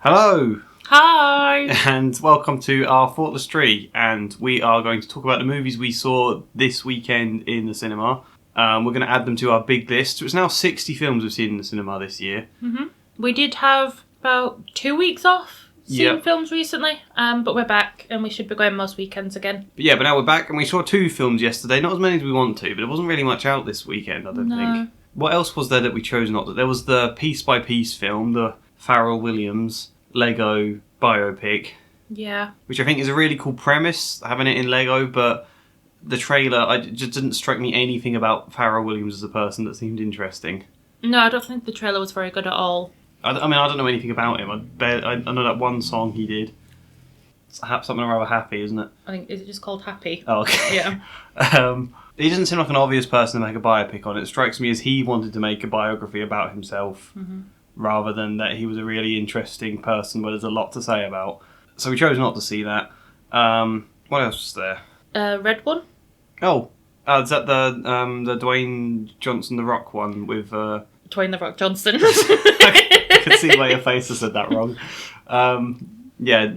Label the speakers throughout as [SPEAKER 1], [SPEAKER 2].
[SPEAKER 1] Hello!
[SPEAKER 2] Hi!
[SPEAKER 1] And welcome to our Thoughtless Tree, and we are going to talk about the movies we saw this weekend in the cinema. We're going to add them to our big list. So it's now 60 films we've seen in the cinema this year.
[SPEAKER 2] Mm-hmm. We did have about 2 weeks off seeing films recently, but we're back and we should be going most weekends again.
[SPEAKER 1] But now we're back, and we saw 2 films yesterday. Not as many as we want to, but there wasn't really much out this weekend, I don't think. What else was there that we chose not to? There was the Piece by Piece film, the Pharrell Williams Lego biopic.
[SPEAKER 2] Yeah.
[SPEAKER 1] Which I think is a really cool premise, having it in Lego, but the trailer just didn't strike me anything about Pharrell Williams as a person that seemed interesting.
[SPEAKER 2] No, I don't think the trailer was very good at all.
[SPEAKER 1] I mean, I don't know anything about him. I know that one song he did. It's something rather happy, isn't it?
[SPEAKER 2] I think, is it just called Happy?
[SPEAKER 1] Oh, okay.
[SPEAKER 2] Yeah.
[SPEAKER 1] He doesn't seem like an obvious person to make a biopic on. It strikes me as he wanted to make a biography about himself, rather than that he was a really interesting person where there's a lot to say about. So we chose not to see that. What else was there?
[SPEAKER 2] Red one?
[SPEAKER 1] Oh, is that the Dwayne Johnson The Rock one with...
[SPEAKER 2] Dwayne The Rock Johnson.
[SPEAKER 1] I could see why your face has said that wrong.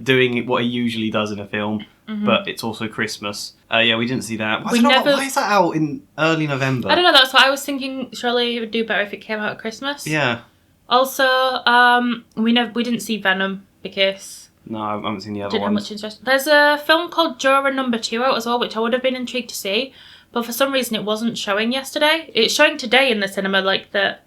[SPEAKER 1] Doing what he usually does in a film, but it's also Christmas. We didn't see that. Why is that out in early November?
[SPEAKER 2] I don't know, that's what I was thinking. Surely it would do better if it came out at Christmas.
[SPEAKER 1] Yeah.
[SPEAKER 2] Also, we didn't see Venom because...
[SPEAKER 1] No, I haven't seen the other
[SPEAKER 2] didn't
[SPEAKER 1] ones.
[SPEAKER 2] have much interest. There's a film called Juror Number 2 out as well, which I would have been intrigued to see, but for some reason it wasn't showing yesterday. It's showing today in the cinema,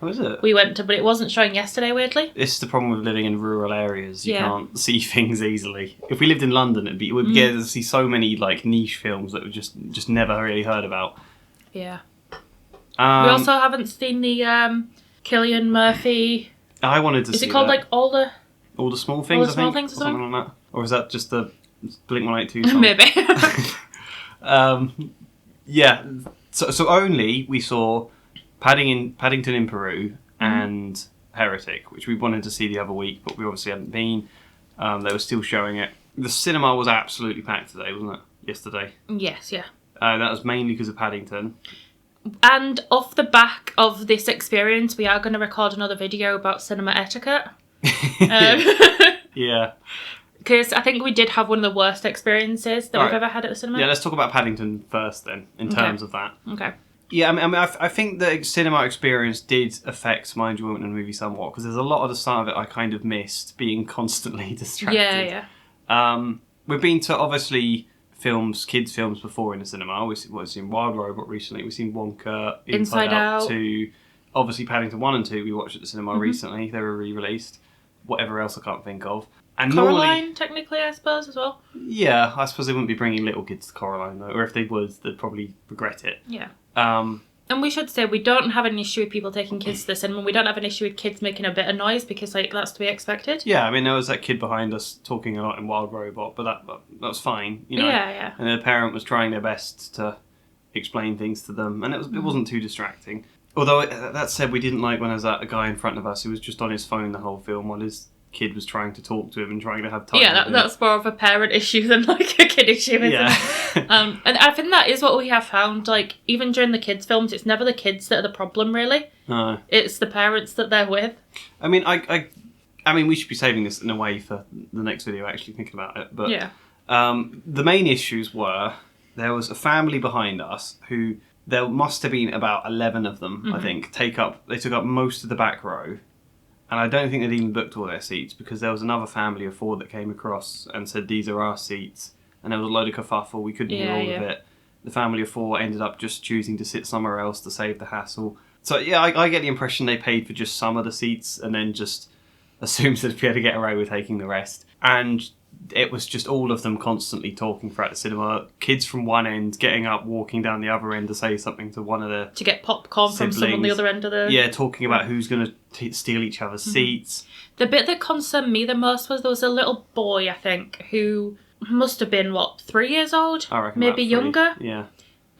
[SPEAKER 1] Oh, is it?
[SPEAKER 2] we went to, but it wasn't showing yesterday, weirdly.
[SPEAKER 1] This is the problem with living in rural areas. You can't see things easily. If we lived in London, we'd get to see so many niche films that we just never really heard about.
[SPEAKER 2] Yeah. We also haven't seen the Cillian Murphy...
[SPEAKER 1] I wanted to see
[SPEAKER 2] Is it called
[SPEAKER 1] that.
[SPEAKER 2] All the
[SPEAKER 1] Small Things,
[SPEAKER 2] All the Small Things or
[SPEAKER 1] something like that? Or is that just the Blink-182 song?
[SPEAKER 2] Maybe.
[SPEAKER 1] So only we saw Paddington in Peru and Heretic, which we wanted to see the other week, but we obviously hadn't been. They were still showing it. The cinema was absolutely packed today, wasn't it? Yesterday.
[SPEAKER 2] Yes, yeah.
[SPEAKER 1] That was mainly because of Paddington.
[SPEAKER 2] And off the back of this experience, we are going to record another video about cinema etiquette.
[SPEAKER 1] Yeah.
[SPEAKER 2] Because I think we did have one of the worst experiences that we've ever had at the cinema.
[SPEAKER 1] Yeah, let's talk about Paddington first then, in terms of that.
[SPEAKER 2] Okay.
[SPEAKER 1] Yeah, I think the cinema experience did affect my enjoyment of the movie somewhat, because there's a lot of the start of it I kind of missed, being constantly distracted.
[SPEAKER 2] Yeah.
[SPEAKER 1] We've been to, obviously, kids' films before in the cinema. We've seen Wild Robot recently. We've seen Wonka, Inside Out 2. Obviously, Paddington 1 and 2 we watched at the cinema recently. They were re-released. Whatever else I can't think of. And
[SPEAKER 2] Coraline, technically, I suppose, as well.
[SPEAKER 1] Yeah, I suppose they wouldn't be bringing little kids to Coraline, though. Or if they would, they'd probably regret it.
[SPEAKER 2] Yeah.
[SPEAKER 1] And
[SPEAKER 2] we should say we don't have an issue with people taking kids to the cinema. We don't have an issue with kids making a bit of noise because, that's to be expected.
[SPEAKER 1] Yeah, I mean, there was that kid behind us talking a lot in Wild Robot, but that was fine, you know.
[SPEAKER 2] Yeah.
[SPEAKER 1] And the parent was trying their best to explain things to them, and it wasn't too distracting. Although, that said, we didn't like when there was that guy in front of us who was just on his phone the whole film while his kid was trying to talk to him and trying to have time.
[SPEAKER 2] Yeah, that's more of a parent issue than a kid issue, isn't it? And I think that is what we have found. Even during the kids' films, it's never the kids that are the problem, really.
[SPEAKER 1] No.
[SPEAKER 2] It's the parents that they're with.
[SPEAKER 1] I mean, I mean, we should be saving this in a way for the next video, actually thinking about it. But the main issues were there was a family behind us who there must have been about 11 of them, I think. They took up most of the back row. And I don't think they'd even booked all their seats, because there was another family of 4 that came across and said, these are our seats. And there was a load of kerfuffle. We couldn't hear all of it. The family of 4 ended up just choosing to sit somewhere else to save the hassle. So, yeah, I get the impression they paid for just some of the seats and then just assumed they'd be able to get away with taking the rest. And it was just all of them constantly talking throughout the cinema. Kids from one end getting up, walking down the other end to say something to one of the
[SPEAKER 2] to get popcorn siblings. From someone on the other end of the...
[SPEAKER 1] Yeah, talking about who's going to steal each other's seats.
[SPEAKER 2] The bit that concerned me the most was there was a little boy, I think, who must have been, 3 years old?
[SPEAKER 1] I reckon
[SPEAKER 2] maybe younger?
[SPEAKER 1] Yeah.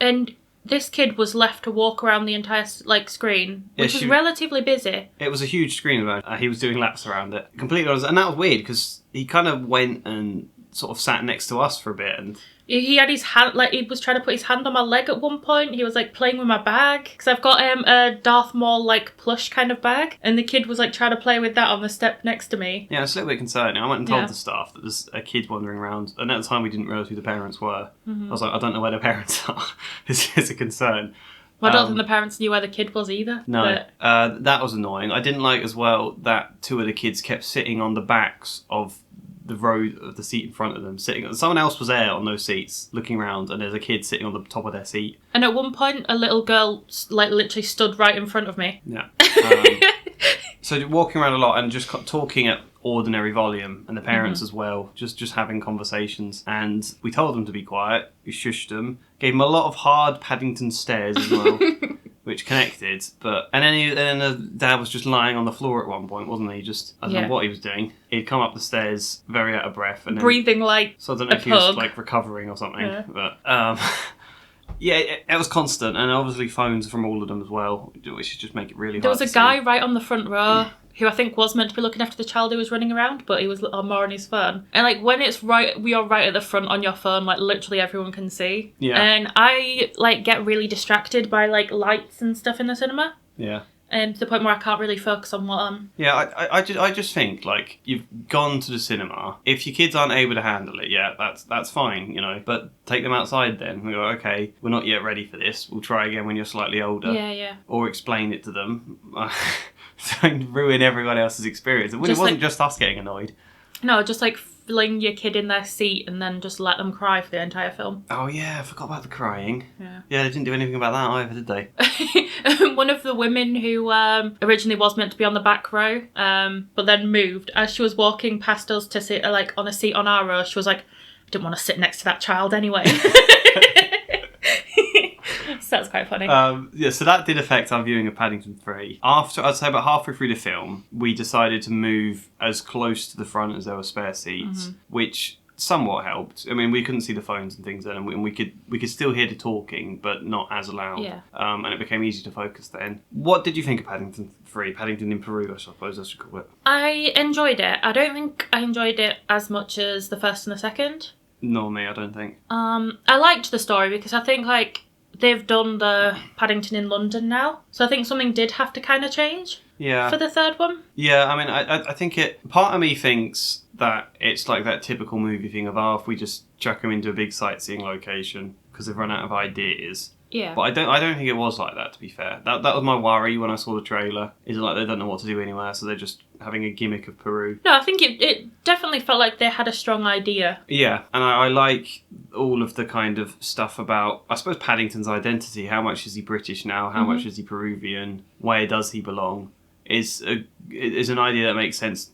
[SPEAKER 2] And this kid was left to walk around the entire screen, which was relatively busy.
[SPEAKER 1] It was a huge screen. He was doing laps around it. Completely honest. And that was weird, because he kind of went and sort of sat next to us for a bit. And
[SPEAKER 2] He had his hand, like, he was trying to put his hand on my leg at one point. He was, like, playing with my bag. Because I've got a Darth Maul, like, plush kind of bag. And the kid was, like, trying to play with that on the step next to me.
[SPEAKER 1] Yeah, it's a little bit concerning. I went and told the staff that there's a kid wandering around. And at the time, we didn't realise who the parents were. I was like, I don't know where the parents are. It's a concern.
[SPEAKER 2] Well, I don't think the parents knew where the kid was either.
[SPEAKER 1] No, that was annoying. I didn't like as well that 2 of the kids kept sitting on the backs of the row of the seat in front of them. Someone else was there on those seats looking around, and there's a kid sitting on the top of their seat.
[SPEAKER 2] And at one point, a little girl like literally stood right in front of me.
[SPEAKER 1] Yeah. So walking around a lot and just talking at ordinary volume, and the parents as well, just having conversations. And we told them to be quiet. We shushed them. Gave them a lot of hard Paddington stares as well. Which connected, and then the dad was just lying on the floor at one point, wasn't he? Just, I don't know what he was doing. He'd come up the stairs very out of breath. And
[SPEAKER 2] breathing like
[SPEAKER 1] so I don't know if he was like recovering or something. Yeah. But, it was constant, and obviously phones from all of them as well, which just make it really hard.
[SPEAKER 2] There was a guy right on the front row who I think was meant to be looking after the child who was running around, but he was more on his phone. And like when it's right, we are right at the front on your phone, like literally everyone can see. Yeah. And I like get really distracted by like lights and stuff in the cinema.
[SPEAKER 1] Yeah.
[SPEAKER 2] And to the point where I can't really focus on what I'm...
[SPEAKER 1] Yeah, I just think, like, you've gone to the cinema. If your kids aren't able to handle it, that's fine, you know. But take them outside then. We go, okay, we're not yet ready for this. We'll try again when you're slightly older.
[SPEAKER 2] Yeah.
[SPEAKER 1] Or explain it to them. Don't ruin everyone else's experience. It wasn't just us getting annoyed.
[SPEAKER 2] No, just like fling your kid in their seat and then just let them cry for the entire film.
[SPEAKER 1] Oh yeah, I forgot about the crying. Yeah, they didn't do anything about that either, did
[SPEAKER 2] they? One of the women who originally was meant to be on the back row, but then moved, as she was walking past us to sit like on a seat on our row, she was like, I didn't want to sit next to that child anyway. So that's quite funny.
[SPEAKER 1] So that did affect our viewing of Paddington 3. After, I'd say about halfway through the film, we decided to move as close to the front as there were spare seats, which somewhat helped. I mean, we couldn't see the phones and things then, and we could still hear the talking, but not as loud.
[SPEAKER 2] Yeah.
[SPEAKER 1] And it became easy to focus then. What did you think of Paddington 3? Paddington in Peru, I suppose I should call it.
[SPEAKER 2] I enjoyed it. I don't think I enjoyed it as much as the first and the second.
[SPEAKER 1] Nor me, I don't think.
[SPEAKER 2] I liked the story because I think like they've done the Paddington in London now, so I think something did have to kind of change. Yeah. For the third one.
[SPEAKER 1] Yeah, I mean, I think part of me thinks that it's like that typical movie thing of, if we just chuck them into a big sightseeing location because they've run out of ideas.
[SPEAKER 2] Yeah.
[SPEAKER 1] But I don't think it was like that, to be fair. That was my worry when I saw the trailer, is like they don't know what to do anywhere, so they're just having a gimmick of Peru.
[SPEAKER 2] No, I think it definitely felt like they had a strong idea.
[SPEAKER 1] Yeah, and I like all of the kind of stuff about, I suppose, Paddington's identity. How much is he British now? How much is he Peruvian? Where does he belong? Is an idea that makes sense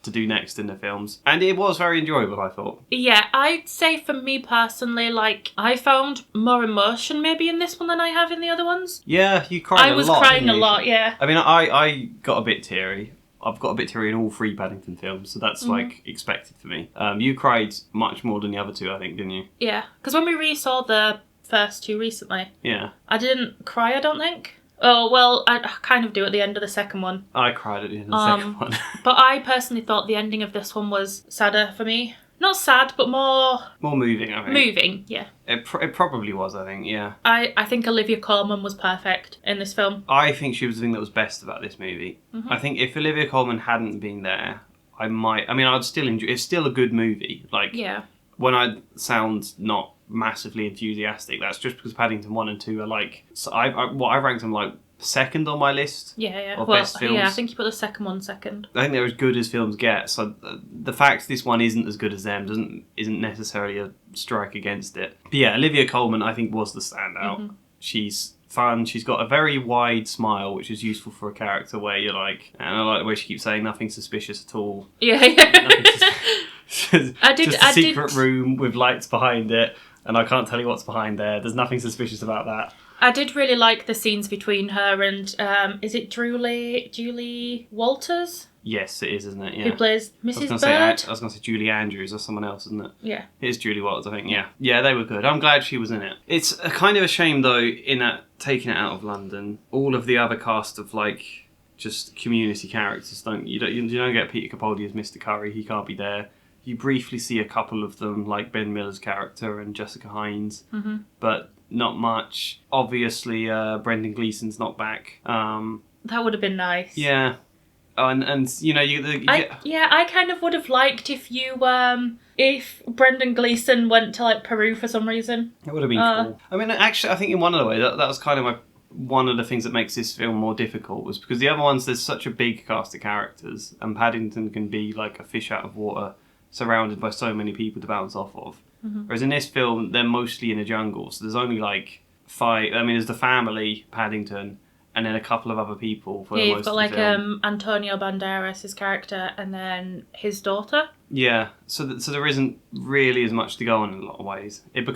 [SPEAKER 1] to do next in the films, and it was very enjoyable, I thought.
[SPEAKER 2] Yeah, I'd say for me personally, like, I found more emotion maybe in this one than I have in the other ones.
[SPEAKER 1] Yeah, you cried a lot.
[SPEAKER 2] I was crying a lot, yeah.
[SPEAKER 1] I mean, I got a bit teary. I've got a bit teary in all 3 Paddington films, so that's like expected for me. You cried much more than the other 2, I think, didn't you?
[SPEAKER 2] Yeah, because when we re-saw the first 2 recently, I didn't cry, I don't think. Oh, well, I kind of do at the end of the second one.
[SPEAKER 1] I cried at the end of the second one.
[SPEAKER 2] But I personally thought the ending of this one was sadder for me. Not sad, but more
[SPEAKER 1] moving, I think.
[SPEAKER 2] Moving, yeah.
[SPEAKER 1] It probably was, I think, yeah.
[SPEAKER 2] I think Olivia Colman was perfect in this film.
[SPEAKER 1] I think she was the thing that was best about this movie. I think if Olivia Colman hadn't been there, I'd still enjoy it. It's still a good movie. Like, when I sound not massively enthusiastic, that's just because Paddington 1 and 2 are like, so I ranked them like second on my list.
[SPEAKER 2] Yeah.
[SPEAKER 1] Best films.
[SPEAKER 2] Yeah, I think you put the second one second.
[SPEAKER 1] I think they're as good as films get. So the fact this one isn't as good as them isn't necessarily a strike against it. But yeah, Olivia Colman I think was the standout. She's fun. She's got a very wide smile, which is useful for a character where you're like, and I like the way she keeps saying nothing suspicious at all.
[SPEAKER 2] Yeah.
[SPEAKER 1] Just a secret room with lights behind it, and I can't tell you what's behind there. There's nothing suspicious about that.
[SPEAKER 2] I did really like the scenes between her and, is it Julie Walters?
[SPEAKER 1] Yes, it is, isn't it? Yeah.
[SPEAKER 2] Who plays Mrs. Bird?
[SPEAKER 1] I was going to say Julie Andrews or someone else, isn't it?
[SPEAKER 2] Yeah.
[SPEAKER 1] It is Julie Walters, I think, yeah. Yeah, they were good. I'm glad she was in it. It's a kind of a shame, though, in that taking it out of London, all of the other cast of, just community characters, you don't get Peter Capaldi as Mr. Curry. He can't be there. You briefly see a couple of them, like Ben Miller's character and Jessica Hines, but not much. Obviously, Brendan Gleeson's not back.
[SPEAKER 2] That would have been nice.
[SPEAKER 1] Yeah. And you know,
[SPEAKER 2] I kind of would have liked if Brendan Gleeson went to like Peru for some reason.
[SPEAKER 1] It would have been cool. I mean, actually, I think in one other way that was kind of one of the things that makes this film more difficult, was because the other ones, there's such a big cast of characters, and Paddington can be like a fish out of water, surrounded by so many people to bounce off of. Whereas in this film, they're mostly in a jungle, so there's only like 5. I mean, there's the family, Paddington, and then a couple of other people for most
[SPEAKER 2] you've
[SPEAKER 1] of
[SPEAKER 2] got
[SPEAKER 1] the
[SPEAKER 2] like
[SPEAKER 1] film.
[SPEAKER 2] Antonio Banderas, his character, and then his daughter.
[SPEAKER 1] Yeah, so there isn't really as much to go on in a lot of ways. It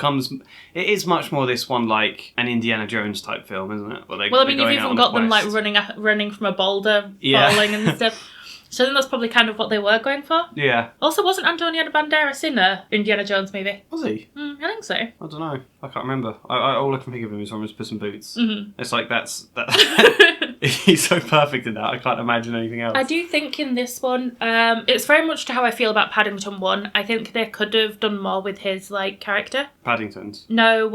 [SPEAKER 1] is much more this one like an Indiana Jones type film, isn't it?
[SPEAKER 2] You've even got them like running from a boulder, falling and stuff. So I think that's probably kind of what they were going for.
[SPEAKER 1] Yeah.
[SPEAKER 2] Also, wasn't Antonio Banderas in a Indiana Jones movie?
[SPEAKER 1] Was he?
[SPEAKER 2] I think so.
[SPEAKER 1] I don't know. I can't remember. All I can think of him is from his Puss in Boots. It's like that. He's so perfect in that. I can't imagine anything else.
[SPEAKER 2] I do think in this one, it's very much to how I feel about Paddington 1. I think they could have done more with his like character.
[SPEAKER 1] Paddington's?
[SPEAKER 2] No,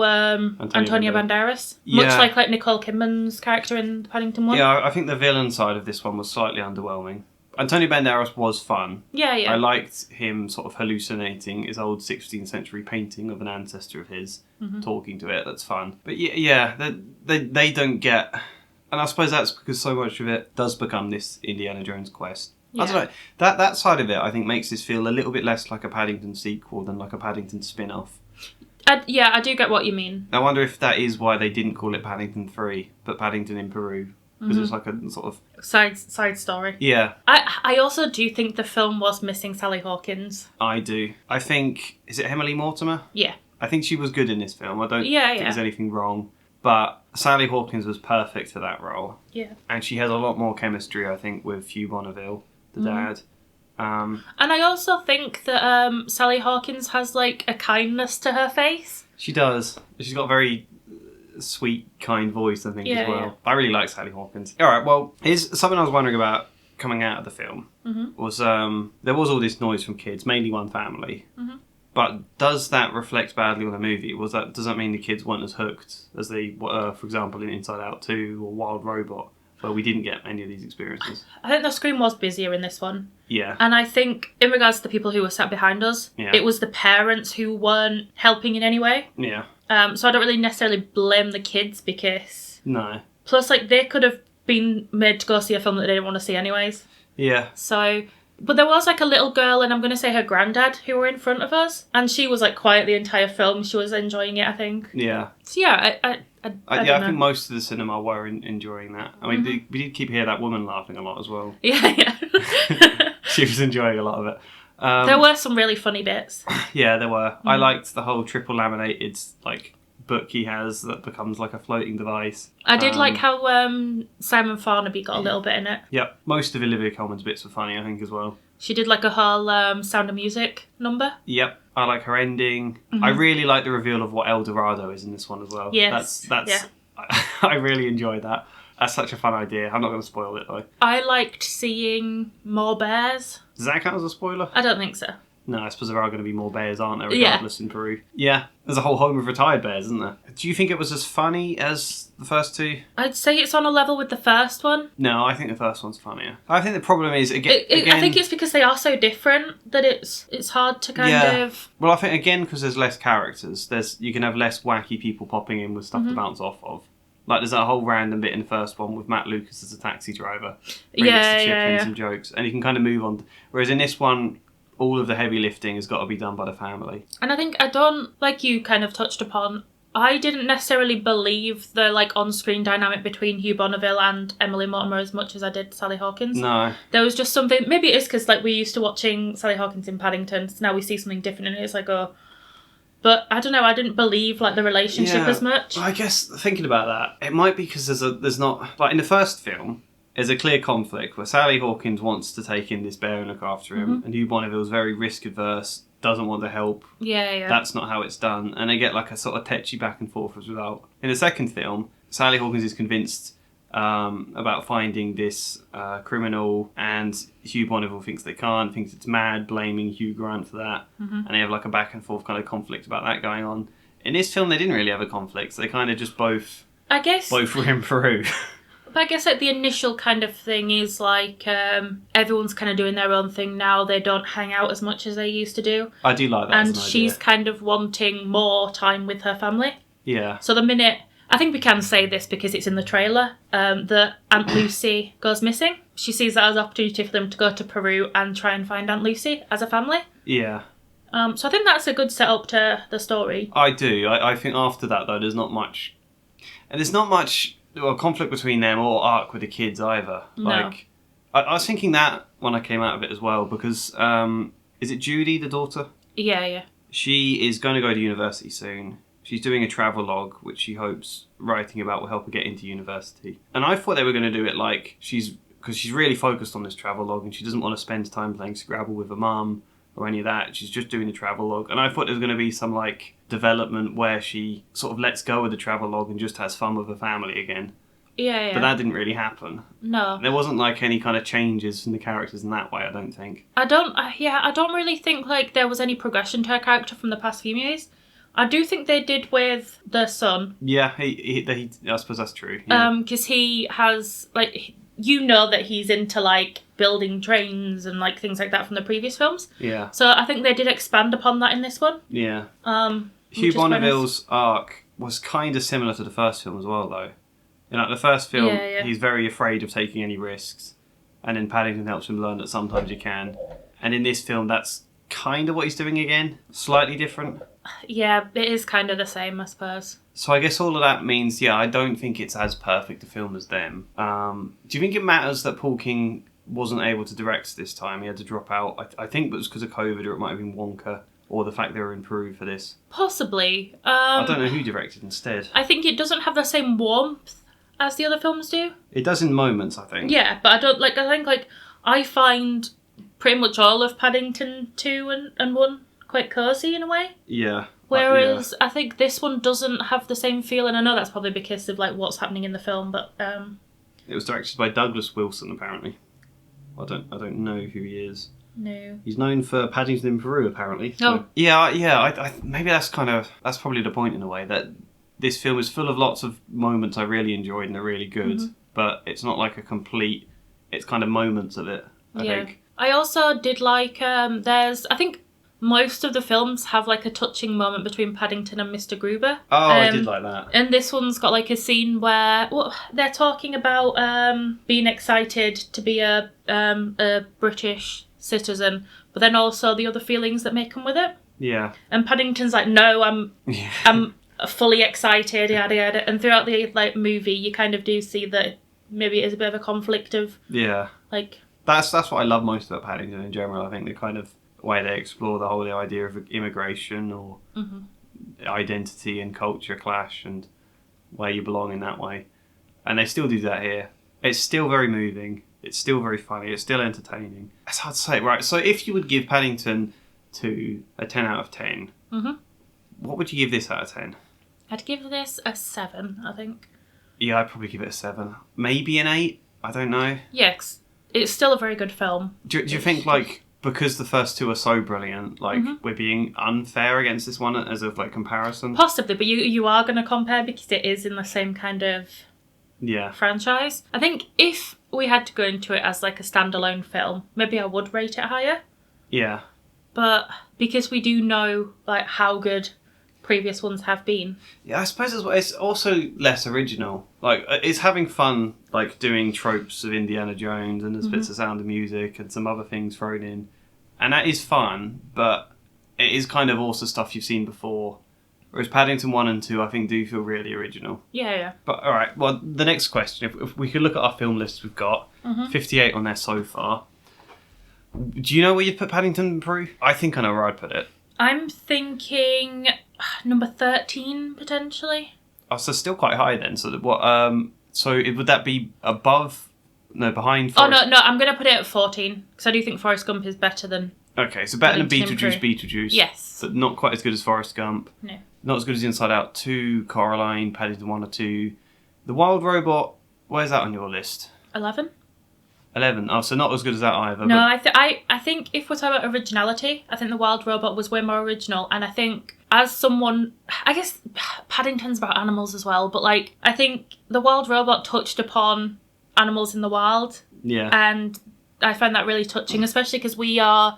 [SPEAKER 2] Antonio Banderas.
[SPEAKER 1] Yeah.
[SPEAKER 2] Much like Nicole Kidman's character in Paddington 1.
[SPEAKER 1] Yeah, I think the villain side of this one was slightly underwhelming. Antonio Banderas was fun.
[SPEAKER 2] Yeah.
[SPEAKER 1] I liked him sort of hallucinating his old 16th century painting of an ancestor of his, talking to it. That's fun. But yeah, they don't get... And I suppose that's because so much of it does become this Indiana Jones quest. Yeah. I don't know. That side of it, I think, makes this feel a little bit less like a Paddington sequel than like a Paddington spin-off.
[SPEAKER 2] I do get what you mean.
[SPEAKER 1] I wonder if that is why they didn't call it Paddington 3, but Paddington in Peru. Because it's like a sort of...
[SPEAKER 2] Side story.
[SPEAKER 1] Yeah.
[SPEAKER 2] I also do think the film was missing Sally Hawkins.
[SPEAKER 1] I do. I think... Is it Emily Mortimer?
[SPEAKER 2] Yeah.
[SPEAKER 1] I think she was good in this film. I don't think
[SPEAKER 2] Yeah.
[SPEAKER 1] there's anything wrong. But Sally Hawkins was perfect for that role.
[SPEAKER 2] Yeah.
[SPEAKER 1] And she has a lot more chemistry, I think, with Hugh Bonneville, the dad.
[SPEAKER 2] And I also think that Sally Hawkins has, like, a kindness to her face.
[SPEAKER 1] She does. She's got a very sweet, kind voice, I think, as well. Yeah. I really like Sally Hawkins. All right, well, here's something I was wondering about coming out of the film. Was there was all this noise from kids, mainly one family. But does that reflect badly on the movie? Does that mean the kids weren't as hooked as they were, for example, in Inside Out 2 or Wild Robot, where we didn't get any of these experiences?
[SPEAKER 2] I think the screen was busier in this one.
[SPEAKER 1] Yeah.
[SPEAKER 2] And I think, in regards to the people who were sat behind us, it was the parents who weren't helping in any way.
[SPEAKER 1] Yeah.
[SPEAKER 2] So I don't really necessarily blame the kids because...
[SPEAKER 1] No.
[SPEAKER 2] Plus, like, they could have been made to go see a film that they didn't want to see anyways.
[SPEAKER 1] Yeah.
[SPEAKER 2] So... But there was, like, a little girl, and I'm going to say her granddad, who were in front of us. And she was, like, quiet the entire film. She was enjoying it, I think.
[SPEAKER 1] Yeah.
[SPEAKER 2] So, yeah, I
[SPEAKER 1] think most of the cinema were enjoying that. I mean, we did keep hearing that woman laughing a lot as well.
[SPEAKER 2] Yeah.
[SPEAKER 1] She was enjoying a lot of it.
[SPEAKER 2] There were some really funny bits.
[SPEAKER 1] Yeah, there were. I liked the whole triple laminated, like, book he has that becomes like a floating device.
[SPEAKER 2] I did like how Simon Farnaby got a little bit in it.
[SPEAKER 1] Yep. Most of Olivia Colman's bits were funny, I think, as well.
[SPEAKER 2] She did like a whole Sound of Music number.
[SPEAKER 1] Yep. I like her ending. I really like the reveal of what El Dorado is in this one as well.
[SPEAKER 2] Yes.
[SPEAKER 1] That's I really enjoyed that. That's such a fun idea. I'm not going to spoil it, though.
[SPEAKER 2] I liked seeing more bears.
[SPEAKER 1] Does that count as a spoiler?
[SPEAKER 2] I don't think so.
[SPEAKER 1] No, I suppose there are going to be more bears, aren't there, regardless, in Peru. Yeah, there's a whole home of retired bears, isn't there? Do you think it was as funny as the first two?
[SPEAKER 2] I'd say it's on a level with the first one.
[SPEAKER 1] No, I think the first one's funnier. I think the problem is, again...
[SPEAKER 2] I think it's because they are so different that it's hard to kind of...
[SPEAKER 1] Well, I think, again, because there's less characters, you can have less wacky people popping in with stuff to bounce off of. Like, there's that whole random bit in the first one with Matt Lucas as a taxi driver. Where he gets to chip in some jokes. And you can kind of move on. Whereas in this one... all of the heavy lifting has got to be done by the family. And
[SPEAKER 2] I think like you kind of touched upon, I didn't necessarily believe the like on-screen dynamic between Hugh Bonneville and Emily Mortimer as much as I did Sally Hawkins.
[SPEAKER 1] No.
[SPEAKER 2] There was just something, maybe it's because like we're used to watching Sally Hawkins in Paddington, so now we see something different and it's like, oh... But I don't know, I didn't believe like the relationship as much.
[SPEAKER 1] I guess thinking about that, it might be because there's not... Like in the first film... There's a clear conflict where Sally Hawkins wants to take in this bear and look after him, and Hugh Bonneville's very risk adverse, doesn't want to help.
[SPEAKER 2] Yeah.
[SPEAKER 1] That's not how it's done, and they get like a sort of tetchy back and forth as well. In the second film, Sally Hawkins is convinced about finding this criminal, and Hugh Bonneville thinks they can't, thinks it's mad, blaming Hugh Grant for that, and they have like a back and forth kind of conflict about that going on. In this film, they didn't really have a conflict. They kind of just both were in Peru.
[SPEAKER 2] But I guess like the initial kind of thing is like everyone's kind of doing their own thing now. They don't hang out as much as they used to do.
[SPEAKER 1] I do like that.
[SPEAKER 2] And she's kind of wanting more time with her family.
[SPEAKER 1] Yeah.
[SPEAKER 2] So the minute, I think we can say this because it's in the trailer, that Aunt Lucy goes missing. She sees that as an opportunity for them to go to Peru and try and find Aunt Lucy as a family.
[SPEAKER 1] Yeah.
[SPEAKER 2] So I think that's a good setup to the story.
[SPEAKER 1] I do. I think after that, though, there's not much... And there's not much conflict between them or arc with the kids either.
[SPEAKER 2] No.
[SPEAKER 1] Like, I was thinking that when I came out of it as well, because... is it Judy, the daughter?
[SPEAKER 2] Yeah.
[SPEAKER 1] She is going to go to university soon. She's doing a travel log, which she hopes writing about will help her get into university. And I thought they were going to do it like because she's really focused on this travel log and she doesn't want to spend time playing Scrabble with her mum or any of that. She's just doing the travel log. And I thought there was going to be some like development where she sort of lets go of the travel log and just has fun with her family again.
[SPEAKER 2] Yeah.
[SPEAKER 1] But that didn't really happen.
[SPEAKER 2] No.
[SPEAKER 1] There wasn't like any kind of changes in the characters in that way, I don't think.
[SPEAKER 2] I don't really think like there was any progression to her character from the past few years. I do think they did with the son.
[SPEAKER 1] Yeah, he I suppose that's true. Yeah.
[SPEAKER 2] Because he has, like, you know that he's into, like, building trains and, like, things like that from the previous films.
[SPEAKER 1] Yeah.
[SPEAKER 2] So I think they did expand upon that in this one.
[SPEAKER 1] Yeah. Hugh Bonneville's arc was kind of similar to the first film as well, though. You know, the first film, he's very afraid of taking any risks. And then Paddington helps him learn that sometimes you can. And in this film, that's kind of what he's doing again. Slightly different.
[SPEAKER 2] Yeah, it is kind of the same, I suppose.
[SPEAKER 1] So I guess all of that means, I don't think it's as perfect a film as them. Do you think it matters that Paul King wasn't able to direct this time? He had to drop out. I think it was because of COVID, or it might have been Wonka, or the fact they were in Peru for this.
[SPEAKER 2] Possibly.
[SPEAKER 1] I don't know who directed instead.
[SPEAKER 2] I think it doesn't have the same warmth as the other films do.
[SPEAKER 1] It does in moments, I think.
[SPEAKER 2] Yeah, but I find pretty much all of Paddington 2 and 1 quite cosy in a way.
[SPEAKER 1] Yeah.
[SPEAKER 2] Whereas I think this one doesn't have the same feel, and I know that's probably because of like what's happening in the film, but
[SPEAKER 1] it was directed by Douglas Wilson, apparently. I don't know who he is.
[SPEAKER 2] No.
[SPEAKER 1] He's known for Paddington in Peru, apparently. So,
[SPEAKER 2] oh.
[SPEAKER 1] Yeah. I maybe that's probably the point in a way, that this film is full of lots of moments I really enjoyed and are really good, but it's not like a complete. It's kind of moments of it. I think.
[SPEAKER 2] I also did like. I think most of the films have like a touching moment between Paddington and Mr. Gruber.
[SPEAKER 1] Oh, I did like that.
[SPEAKER 2] And this one's got like a scene where they're talking about being excited to be a British citizen, but then also the other feelings that may come with it.
[SPEAKER 1] Yeah.
[SPEAKER 2] And Paddington's like, no, I'm fully excited, yada yada. And throughout the like movie, you kind of do see that maybe it is a bit of a conflict of like.
[SPEAKER 1] That's what I love most about Paddington in general. I think the kind of way they explore the whole idea of immigration or identity and culture clash and where you belong in that way. And they still do that here. It's still very moving. It's still very funny. It's still entertaining. It's hard to say. Right, so if you would give Paddington 2 a 10 out of 10, what would you give this out of 10?
[SPEAKER 2] I'd give this a 7, I think.
[SPEAKER 1] Yeah, I'd probably give it a 7. Maybe an 8. I don't know.
[SPEAKER 2] Yes, it's still a very good film.
[SPEAKER 1] Do you think, like, because the first two are so brilliant, like, we're being unfair against this one as a like comparison?
[SPEAKER 2] Possibly, but you are going to compare because it is in the same kind of franchise. I think if we had to go into it as like a standalone film, maybe I would rate it higher.
[SPEAKER 1] Yeah.
[SPEAKER 2] But because we do know like how good previous ones have been.
[SPEAKER 1] Yeah, I suppose it's also less original. Like, it's having fun, like, doing tropes of Indiana Jones, and there's bits of Sound of Music and some other things thrown in. And that is fun, but it is kind of also stuff you've seen before. Whereas Paddington 1 and 2, I think, do feel really original.
[SPEAKER 2] Yeah.
[SPEAKER 1] But, alright, well, the next question, if we could look at our film list we've got, 58 on there so far. Do you know where you'd put Paddington in Peru? I think I know where I'd put it.
[SPEAKER 2] I'm thinking number 13, potentially.
[SPEAKER 1] Oh, so still quite high then. So what? Would that be above? No, behind.
[SPEAKER 2] Forrest... Oh no, I'm going to put it at 14 because I do think Forrest Gump is better than.
[SPEAKER 1] Okay, so better than Beetlejuice.
[SPEAKER 2] Yes.
[SPEAKER 1] But not quite as good as Forrest Gump.
[SPEAKER 2] No.
[SPEAKER 1] Not as good as Inside Out 2, Coraline, Paddington 1 or 2. The Wild Robot Where's that on your list?
[SPEAKER 2] 11.
[SPEAKER 1] 11. Oh, so not as good as that either.
[SPEAKER 2] No, I think if we're talking about originality, I think The Wild Robot was way more original. And I think as someone... I guess Paddington's about animals as well. But, like, I think The Wild Robot touched upon animals in the wild.
[SPEAKER 1] Yeah.
[SPEAKER 2] And I find that really touching, especially because we are,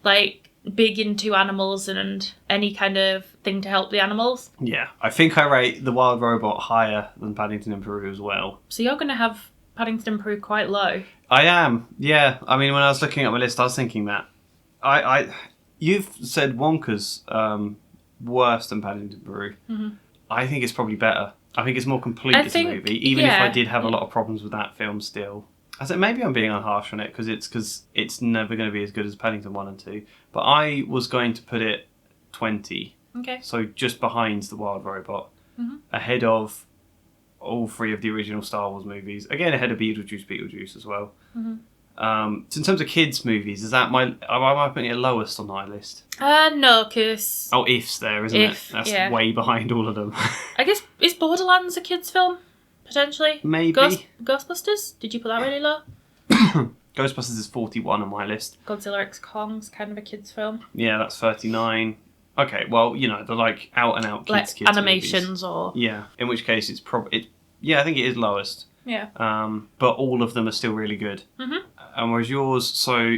[SPEAKER 2] like, big into animals and any kind of thing to help the animals.
[SPEAKER 1] Yeah. I think I rate The Wild Robot higher than Paddington in Peru as well.
[SPEAKER 2] So you're going to have Paddington in Peru quite low.
[SPEAKER 1] I am, yeah. I mean, when I was looking at my list, I was thinking that. You've said Wonka's worse than Paddington in Peru. Mm-hmm. I think it's probably better. I think it's more complete as a movie, even if I did have a lot of problems with that film still. I said maybe I'm being unharsh on it because it's never going to be as good as Paddington 1 and 2. But I was going to put it 20.
[SPEAKER 2] Okay.
[SPEAKER 1] So just behind The Wild Robot, ahead of all three of the original Star Wars movies. Again, ahead of Beetlejuice as well. Mm-hmm. So in terms of kids' movies, am I putting it lowest on my list?
[SPEAKER 2] No, because...
[SPEAKER 1] Oh, If's there, isn't it? That's way behind all of them.
[SPEAKER 2] I guess, is Borderlands a kids' film? Potentially?
[SPEAKER 1] Maybe.
[SPEAKER 2] Ghostbusters? Did you put that really low?
[SPEAKER 1] Ghostbusters is 41 on my list.
[SPEAKER 2] Godzilla x Kong's kind of a kids' film.
[SPEAKER 1] Yeah, that's 39. Okay, well, they're like out-and-out kids
[SPEAKER 2] animations
[SPEAKER 1] movies.
[SPEAKER 2] Or...
[SPEAKER 1] Yeah, in which case it's probably... Yeah, I think it is lowest.
[SPEAKER 2] Yeah.
[SPEAKER 1] But all of them are still really good. Mm-hmm. And whereas yours, so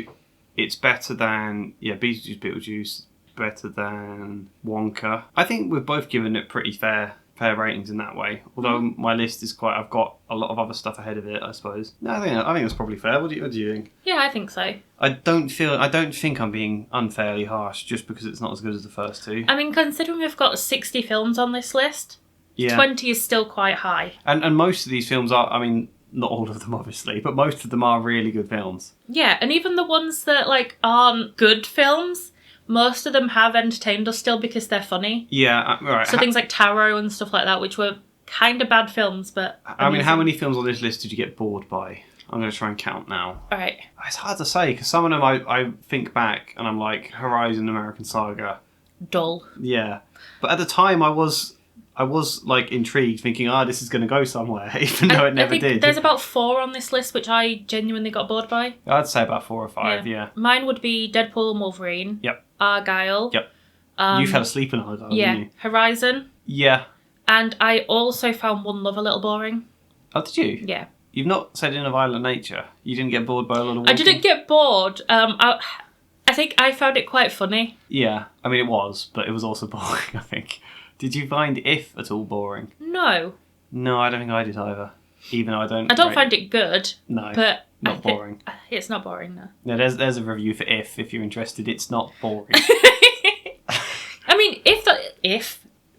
[SPEAKER 1] it's better than... Yeah, Beetlejuice, better than Wonka. I think we've both given it pretty fair ratings in that way. Although my list is I've got a lot of other stuff ahead of it, I suppose. No, I think that's probably fair. What do you think?
[SPEAKER 2] Yeah, I think so.
[SPEAKER 1] I don't think I'm being unfairly harsh just because it's not as good as the first two.
[SPEAKER 2] I mean, considering we've got 60 films on this list, 20 is still quite high. And
[SPEAKER 1] most of these films are, I mean, not all of them obviously, but most of them are really good films.
[SPEAKER 2] Yeah, and even the ones that aren't good films, most of them have entertained us still because they're funny.
[SPEAKER 1] Yeah, right.
[SPEAKER 2] So things like Tarot and stuff like that, which were kind of bad films, but...
[SPEAKER 1] I mean, how many films on this list did you get bored by? I'm going to try and count now.
[SPEAKER 2] All right.
[SPEAKER 1] It's hard to say, because some of them I think back and I'm like, Horizon, American Saga.
[SPEAKER 2] Dull.
[SPEAKER 1] Yeah. But at the time I was intrigued, thinking, this is going to go somewhere, even though it never did.
[SPEAKER 2] There's about 4 on this list, which I genuinely got bored by.
[SPEAKER 1] I'd say about 4 or 5, yeah.
[SPEAKER 2] Mine would be Deadpool and Wolverine.
[SPEAKER 1] Yep.
[SPEAKER 2] Argyle.
[SPEAKER 1] Yep. You fell asleep in Argyle, didn't you?
[SPEAKER 2] Horizon.
[SPEAKER 1] Yeah.
[SPEAKER 2] And I also found One Love a little boring.
[SPEAKER 1] Oh, did you?
[SPEAKER 2] Yeah.
[SPEAKER 1] You've not said In a Violent Nature? You didn't get bored by a lot of walking?
[SPEAKER 2] I didn't get bored. I think I found it quite funny.
[SPEAKER 1] Yeah. I mean, it was, but it was also boring, I think. Did you find If at all boring?
[SPEAKER 2] No.
[SPEAKER 1] No, I don't think I did either. Even though I don't
[SPEAKER 2] find it good.
[SPEAKER 1] No.
[SPEAKER 2] But
[SPEAKER 1] not boring.
[SPEAKER 2] It's not boring, no.
[SPEAKER 1] No, there's a review for If you're interested. It's not boring.
[SPEAKER 2] I mean, if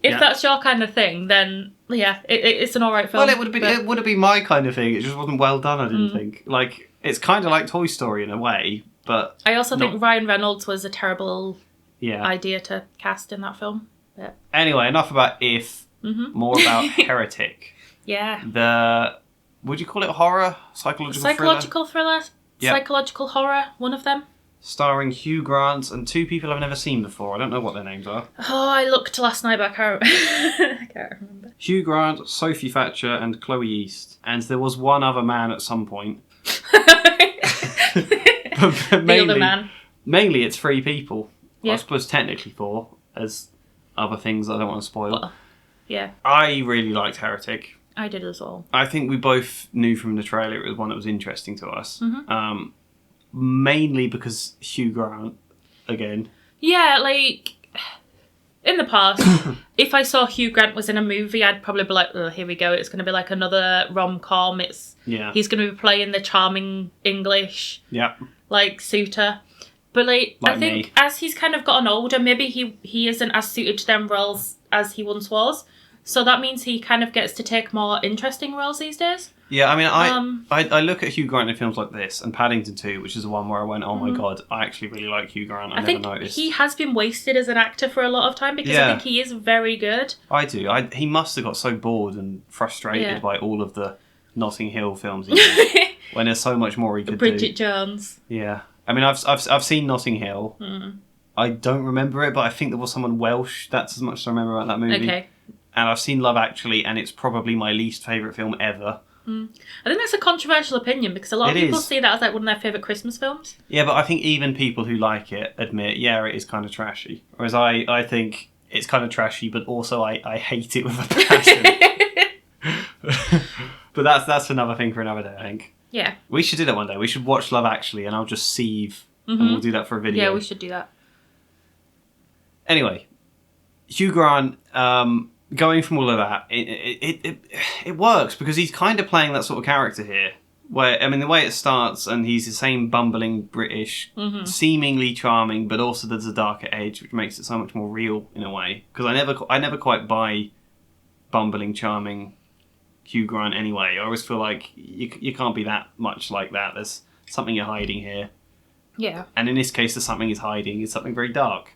[SPEAKER 2] that's your kind of thing, then it's an alright film.
[SPEAKER 1] Well, it would have been my kind of thing. It just wasn't well done, I didn't think. Like, it's kind of like Toy Story in a way, but
[SPEAKER 2] I also think Ryan Reynolds was a terrible idea to cast in that film. But...
[SPEAKER 1] Anyway, enough about If. More about Heretic.
[SPEAKER 2] Yeah.
[SPEAKER 1] Would you call it horror? Psychological
[SPEAKER 2] thriller? Yep. Psychological horror, one of them.
[SPEAKER 1] Starring Hugh Grant and 2 people I've never seen before. I don't know what their names are.
[SPEAKER 2] Oh, I looked last night, but I can't remember.
[SPEAKER 1] Hugh Grant, Sophie Thatcher, and Chloe East. And there was one other man at some point.
[SPEAKER 2] The other man.
[SPEAKER 1] Mainly it's 3 people.
[SPEAKER 2] Yeah.
[SPEAKER 1] I suppose technically 4, as other things I don't want to spoil.
[SPEAKER 2] Well, yeah.
[SPEAKER 1] I really liked Heretic.
[SPEAKER 2] I did as well.
[SPEAKER 1] I think we both knew from the trailer it was one that was interesting to us. Mainly because Hugh Grant, again.
[SPEAKER 2] Yeah, in the past, if I saw Hugh Grant was in a movie, I'd probably be like, oh, here we go. It's going to be like another rom-com. He's going to be playing the charming English, suitor. But I think as he's kind of gotten older, maybe he isn't as suited to them roles as he once was. So that means he kind of gets to take more interesting roles these days.
[SPEAKER 1] Yeah, I mean, I look at Hugh Grant in films like this, and Paddington 2, which is the one where I went, oh my god, I actually really like Hugh Grant. I never noticed.
[SPEAKER 2] He has been wasted as an actor for a lot of time, because I think he is very good.
[SPEAKER 1] I do. He must have got so bored and frustrated by all of the Notting Hill films he did, when there's so much more he could do.
[SPEAKER 2] Bridget Jones.
[SPEAKER 1] Yeah. I mean, I've seen Notting Hill. I don't remember it, but I think there was someone Welsh. That's as much as I remember about that movie.
[SPEAKER 2] Okay.
[SPEAKER 1] And I've seen Love Actually, and it's probably my least favourite film ever.
[SPEAKER 2] I think that's a controversial opinion because a lot of people see that as like one of their favourite Christmas films.
[SPEAKER 1] Yeah, but I think even people who like it admit, yeah, it is kind of trashy. Whereas I think it's kind of trashy, but also I hate it with a passion. But that's another thing for another day, I think.
[SPEAKER 2] Yeah.
[SPEAKER 1] We should do that one day. We should watch Love Actually, and I'll just sieve, and we'll do that for a video.
[SPEAKER 2] Yeah, we should do that.
[SPEAKER 1] Anyway, Hugh Grant, going from all of that, it works because he's kind of playing that sort of character here. Where, I mean, the way it starts, and he's the same bumbling British, seemingly charming, but also there's a darker edge, which makes it so much more real in a way. Because I never quite buy bumbling, charming Hugh Grant anyway. I always feel like you can't be that much like that. There's something you're hiding here.
[SPEAKER 2] Yeah.
[SPEAKER 1] And in this case, the something he's hiding is something very dark.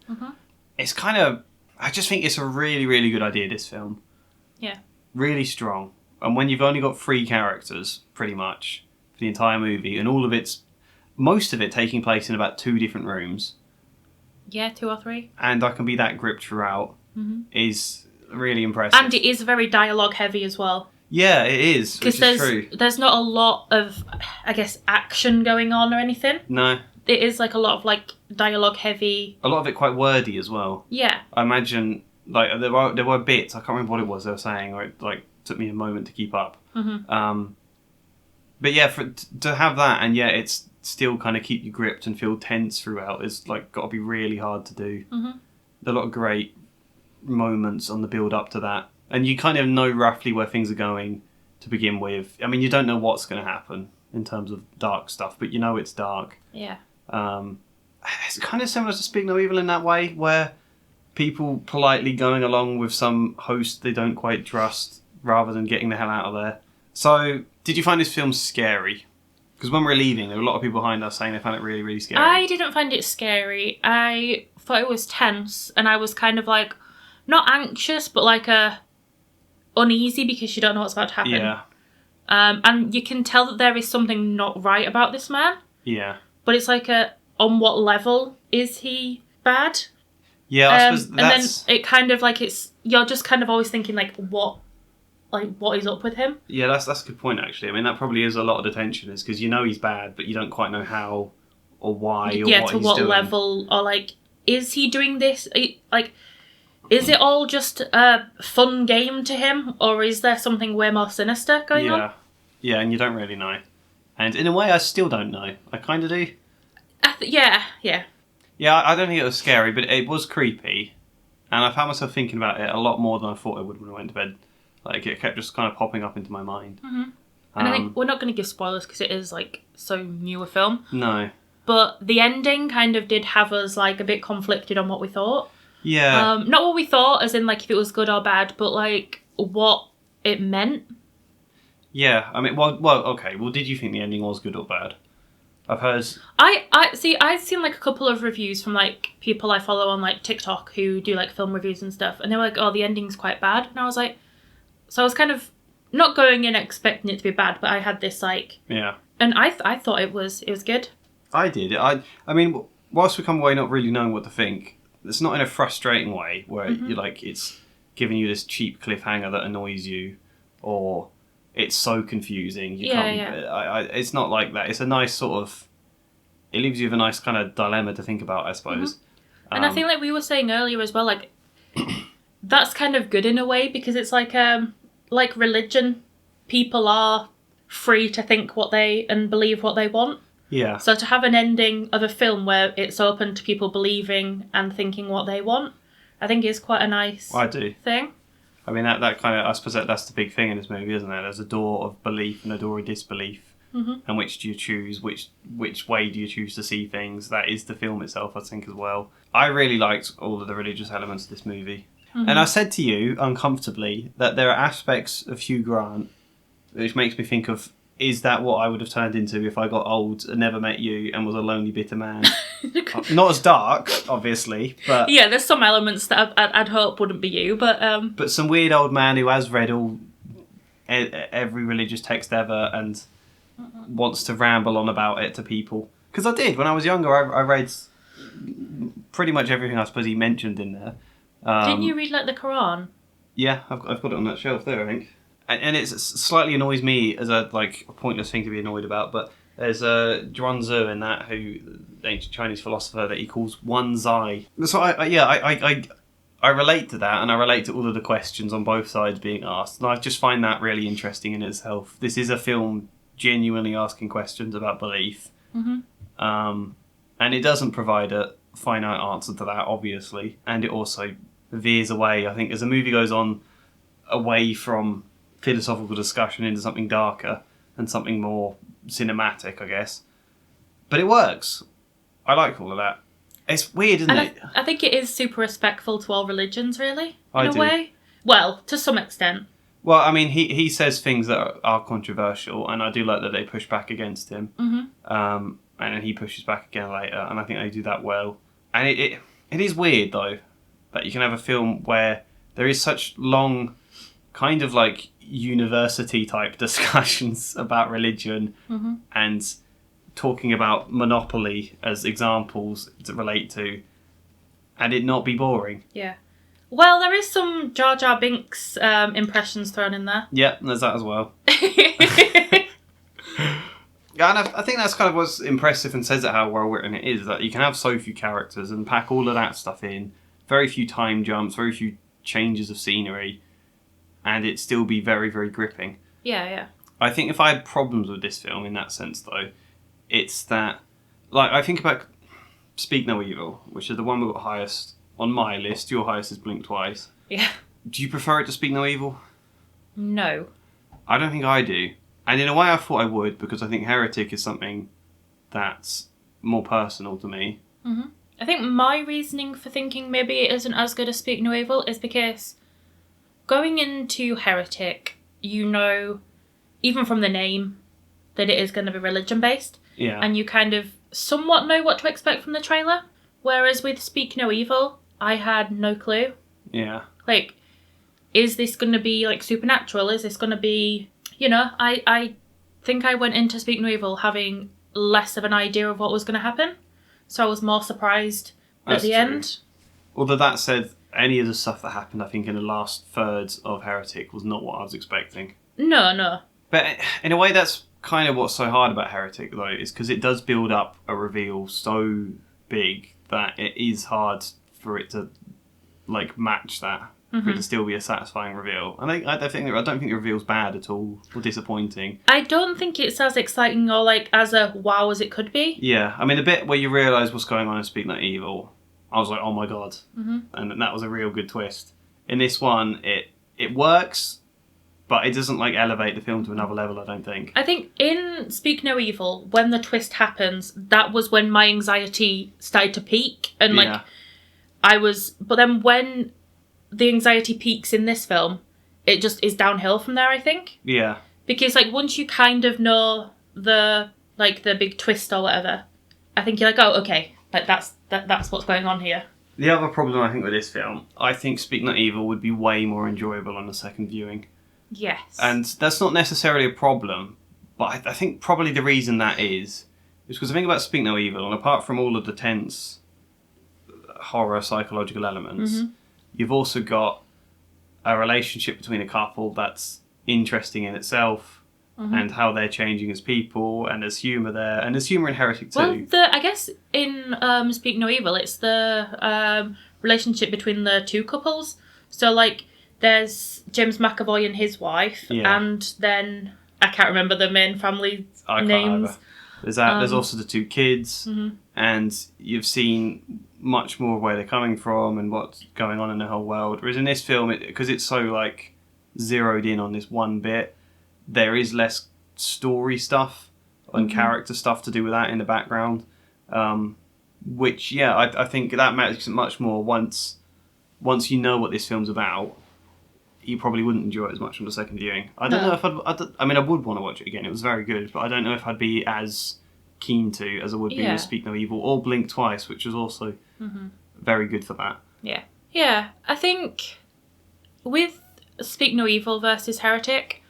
[SPEAKER 1] It's kind of... I just think it's a really, really good idea, this film.
[SPEAKER 2] Yeah.
[SPEAKER 1] Really strong. And when you've only got 3 characters, pretty much, for the entire movie, and most of it taking place in about 2 different rooms.
[SPEAKER 2] Yeah, 2 or 3.
[SPEAKER 1] And I can be that gripped throughout, is really impressive.
[SPEAKER 2] And it is very dialogue heavy as well.
[SPEAKER 1] Yeah, it is, which is true.
[SPEAKER 2] There's not a lot of, I guess, action going on or anything.
[SPEAKER 1] No.
[SPEAKER 2] It is like a lot of like dialogue heavy.
[SPEAKER 1] A lot of it quite wordy as well.
[SPEAKER 2] Yeah.
[SPEAKER 1] I imagine like there were bits, I can't remember what it was they were saying, or it like took me a moment to keep up. But yeah, to have that and yet it's still kind of keep you gripped and feel tense throughout is like got to be really hard to do. There are a lot of great moments on the build up to that, and you kind of know roughly where things are going to begin with. I mean, you don't know what's going to happen in terms of dark stuff, but you know it's dark.
[SPEAKER 2] Yeah.
[SPEAKER 1] It's kind of similar to Speak No Evil in that way, where people politely going along with some host they don't quite trust rather than getting the hell out of there. So, did you find this film scary? Because when we were leaving, there were a lot of people behind us saying they found it really, really scary.
[SPEAKER 2] I didn't find it scary. I thought it was tense, and I was kind of like, not anxious, but like uneasy because you don't know what's about to happen.
[SPEAKER 1] Yeah.
[SPEAKER 2] And you can tell that there is something not right about this man.
[SPEAKER 1] Yeah.
[SPEAKER 2] But it's like on what level is he bad?
[SPEAKER 1] Yeah, I suppose that's...
[SPEAKER 2] And then it kind of like you're just kind of always thinking like what is up with him?
[SPEAKER 1] Yeah, that's a good point actually. I mean, that probably is a lot of the tension, is because you know he's bad, but you don't quite know how or why or what he's doing. Yeah, to what
[SPEAKER 2] level, or like, is he doing this? Like, is it all just a fun game to him, or is there something way more sinister going on?
[SPEAKER 1] Yeah, and you don't really know. And in a way, I still don't know. I kind of do.
[SPEAKER 2] Yeah.
[SPEAKER 1] Yeah, I don't think it was scary, but it was creepy. And I found myself thinking about it a lot more than I thought I would when I went to bed. Like, it kept just kind of popping up into my mind.
[SPEAKER 2] And I think we're not going to give spoilers because it is, like, so new a film.
[SPEAKER 1] No.
[SPEAKER 2] But the ending kind of did have us, like, a bit conflicted on what we thought.
[SPEAKER 1] Yeah.
[SPEAKER 2] Not what we thought, as in, like, if it was good or bad, but, like, what it meant.
[SPEAKER 1] Yeah, I mean, well, okay. Well, did you think the ending was good or bad? I've heard...
[SPEAKER 2] I've seen, like, a couple of reviews from, like, people I follow on, like, TikTok who do, like, film reviews and stuff, and they were like, oh, the ending's quite bad. And I was like... So I was kind of not going in expecting it to be bad, but I had this, like...
[SPEAKER 1] Yeah.
[SPEAKER 2] And I thought it was good.
[SPEAKER 1] I did. I mean, whilst we come away not really knowing what to think, it's not in a frustrating way where you're like, it's giving you this cheap cliffhanger that annoys you, or it's so confusing you can't... It's not like that. It's a nice sort of... It leaves you with a nice kind of dilemma to think about, I suppose.
[SPEAKER 2] And I think, like we were saying earlier as well, like... That's kind of good in a way, because it's like religion. People are free to think what they and believe what they want.
[SPEAKER 1] Yeah. So
[SPEAKER 2] to have an ending of a film where it's open to people believing and thinking what they want, I think is quite a nice thing.
[SPEAKER 1] I mean, that kind of, I suppose that's the big thing in this movie, isn't it? There's a door of belief and a door of disbelief. And which do you choose? Which way do you choose to see things? That is the film itself, I think, as well. I really liked all of the religious elements of this movie. And I said to you, uncomfortably, that there are aspects of Hugh Grant which makes me think of, is that what I would have turned into if I got old and never met you and was a lonely, bitter man? Not as dark, obviously, but...
[SPEAKER 2] Yeah, there's some elements that I'd hope wouldn't be you, but...
[SPEAKER 1] But some weird old man who has read every religious text ever and wants to ramble on about it to people. Because I did. When I was younger, I read pretty much everything I suppose he mentioned in there.
[SPEAKER 2] Didn't you read, like, the Quran?
[SPEAKER 1] Yeah, I've got it on that shelf there, I think. and it slightly annoys me as a pointless thing to be annoyed about, but there's a Zhuangzi in that, who the ancient Chinese philosopher, that he calls one zai. So I relate to that, and I relate to all of the questions on both sides being asked, and I just find that really interesting in itself. This is a film genuinely asking questions about belief, and it doesn't provide a finite answer to that, obviously, and it also veers away, I think, as the movie goes on, away from philosophical discussion into something darker and something more cinematic, I guess. But it works. I like all of that. It's weird, isn't it?
[SPEAKER 2] I think it is super respectful to all religions, really, in a way. Well, to some extent.
[SPEAKER 1] Well, I mean, he says things that are controversial, and I do like that they push back against him. And then he pushes back again later, and I think they do that well. And it is weird, though, that you can have a film where there is such long, kind of like university-type discussions about religion and talking about Monopoly as examples to relate to, and it not be boring.
[SPEAKER 2] Yeah. Well, there is some Jar Jar Binks impressions thrown in there.
[SPEAKER 1] Yeah, there's that as well. Yeah, and I think that's kind of what's impressive and says it how well written it is, that you can have so few characters and pack all of that stuff in, very few time jumps, very few changes of scenery, and it still be very, very gripping.
[SPEAKER 2] Yeah.
[SPEAKER 1] I think if I had problems with this film in that sense, though, it's that, like, I think about Speak No Evil, which is the one we got highest on my list. Your highest is Blink Twice.
[SPEAKER 2] Yeah.
[SPEAKER 1] Do you prefer it to Speak No Evil?
[SPEAKER 2] No.
[SPEAKER 1] I don't think I do. And in a way I thought I would, because I think Heretic is something that's more personal to me.
[SPEAKER 2] I think my reasoning for thinking maybe it isn't as good as Speak No Evil is because going into Heretic, you know, even from the name, that it is going to be religion-based.
[SPEAKER 1] Yeah.
[SPEAKER 2] And you kind of somewhat know what to expect from the trailer. Whereas with Speak No Evil, I had no clue.
[SPEAKER 1] Yeah.
[SPEAKER 2] Like, is this going to be, like, supernatural? Is this going to be... You know, I think I went into Speak No Evil having less of an idea of what was going to happen. So I was more surprised at the end.
[SPEAKER 1] Although that said, any of the stuff that happened, I think, in the last third of Heretic was not what I was expecting.
[SPEAKER 2] No.
[SPEAKER 1] But in a way, that's kind of what's so hard about Heretic, though, is because it does build up a reveal so big that it is hard for it to, like, match that. For it to still be a satisfying reveal. And I don't think the reveal's bad at all, or disappointing.
[SPEAKER 2] I don't think it's as exciting or, like, as a wow as it could be.
[SPEAKER 1] Yeah, I mean, the bit where you realise what's going on in Speak No Evil, I was like, oh my god. And that was a real good twist. In this one, it works, but it doesn't, like, elevate the film to another level, I don't think.
[SPEAKER 2] I think in Speak No Evil, when the twist happens, that was when my anxiety started to peak. And, like, but then when the anxiety peaks in this film, it just is downhill from there, I think.
[SPEAKER 1] Yeah.
[SPEAKER 2] Because, like, once you kind of know the big twist or whatever, I think you're like, oh, okay, like, that's what's going on here.
[SPEAKER 1] The other problem, I think, with this film, I think Speak No Evil would be way more enjoyable on a second viewing.
[SPEAKER 2] Yes.
[SPEAKER 1] And that's not necessarily a problem, but I think probably the reason that is because the thing about Speak No Evil, and apart from all of the tense horror psychological elements, you've also got a relationship between a couple that's interesting in itself, and how they're changing as people, and there's humour there, and there's humour in Heretic too.
[SPEAKER 2] Well, I guess in Speak No Evil, it's the relationship between the two couples. So, like, there's James McAvoy and his wife, and then I can't remember the main family names.
[SPEAKER 1] There's that. There's also the two kids, and you've seen much more where they're coming from and what's going on in the whole world. Whereas in this film, because it's so, like, zeroed in on this one bit, there is less story stuff and character stuff to do with that in the background, which I think that makes it much more once you know what this film's about. You probably wouldn't enjoy it as much from the second viewing. I don't know if I would want to watch it again. It was very good, but I don't know if I'd be as keen to as I would be with Speak No Evil or Blink Twice, which was also very good for that.
[SPEAKER 2] Yeah, I think with Speak No Evil versus Heretic,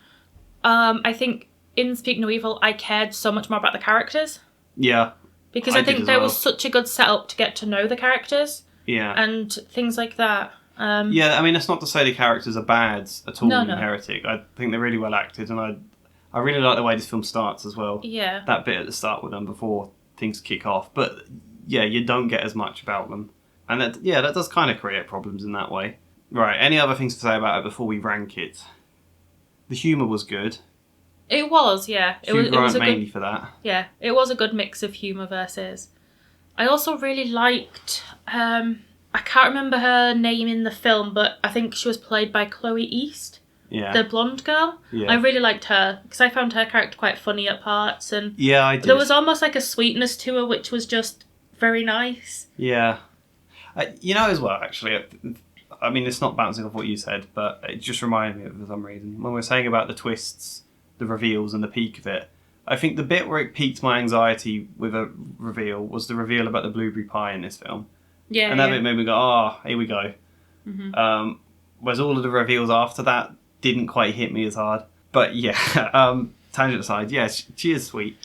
[SPEAKER 2] I think in Speak No Evil I cared so much more about the characters.
[SPEAKER 1] Yeah.
[SPEAKER 2] Because I think there was such a good setup to get to know the characters.
[SPEAKER 1] Yeah.
[SPEAKER 2] And things like that.
[SPEAKER 1] Yeah, I mean, that's not to say the characters are bad at all in
[SPEAKER 2] No.
[SPEAKER 1] Heretic. I think they're really well acted, and I really like the way this film starts as well.
[SPEAKER 2] Yeah.
[SPEAKER 1] That bit at the start with them before things kick off. But yeah, you don't get as much about them. And that does kind of create problems in that way. Right, any other things to say about it before we rank it? The humour was good.
[SPEAKER 2] It was, yeah.
[SPEAKER 1] Hugh Grant
[SPEAKER 2] a
[SPEAKER 1] mainly
[SPEAKER 2] good,
[SPEAKER 1] for that.
[SPEAKER 2] Yeah, it was a good mix of humour versus... I also really liked... I can't remember her name in the film, but I think she was played by Chloe East.
[SPEAKER 1] Yeah.
[SPEAKER 2] The blonde girl.
[SPEAKER 1] Yeah.
[SPEAKER 2] I really liked her, because I found her character quite funny at parts, and
[SPEAKER 1] yeah, I did.
[SPEAKER 2] There was almost like a sweetness to her, which was just very nice.
[SPEAKER 1] Yeah. As well, actually, I mean, it's not bouncing off what you said, but it just reminded me of it for some reason. When we were saying about the twists, the reveals, and the peak of it, I think the bit where it piqued my anxiety with a reveal was the reveal about the blueberry pie in this film.
[SPEAKER 2] Yeah.
[SPEAKER 1] And that bit made me go, here we go.
[SPEAKER 2] Mm-hmm.
[SPEAKER 1] Whereas all of the reveals after that didn't quite hit me as hard. But yeah, tangent aside, yeah, she is sweet.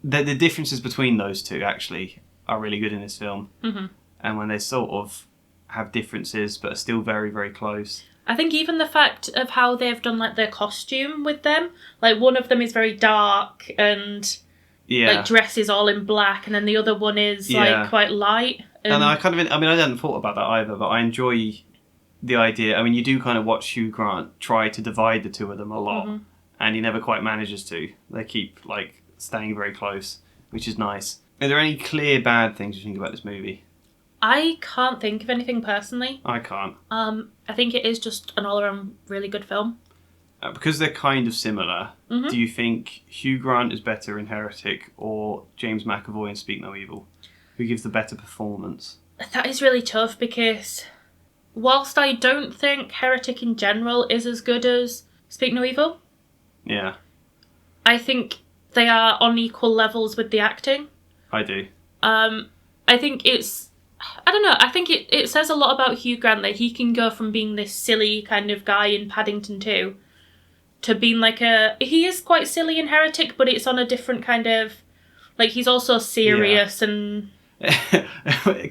[SPEAKER 1] The differences between those two, actually, are really good in this film.
[SPEAKER 2] Mm-hmm.
[SPEAKER 1] And when they sort of have differences but are still very, very close.
[SPEAKER 2] I think even the fact of how they've done like their costume with them, like one of them is very dark and like dresses all in black, and then the other one is like quite light.
[SPEAKER 1] And I hadn't thought about that either, but I enjoy the idea. I mean, you do kind of watch Hugh Grant try to divide the two of them a lot, and he never quite manages to. They keep like staying very close, which is nice. Are there any clear bad things you think about this movie?
[SPEAKER 2] I can't think of anything personally.
[SPEAKER 1] I can't.
[SPEAKER 2] I think it is just an all-around really good film.
[SPEAKER 1] Because they're kind of similar, do you think Hugh Grant is better in Heretic or James McAvoy in Speak No Evil? Who gives the better performance?
[SPEAKER 2] That is really tough because whilst I don't think Heretic in general is as good as Speak No Evil,
[SPEAKER 1] yeah,
[SPEAKER 2] I think they are on equal levels with the acting.
[SPEAKER 1] I do.
[SPEAKER 2] I think I don't know, I think it says a lot about Hugh Grant that he can go from being this silly kind of guy in Paddington 2 to being like he is quite silly in Heretic, but it's on a different kind of, like he's also serious and...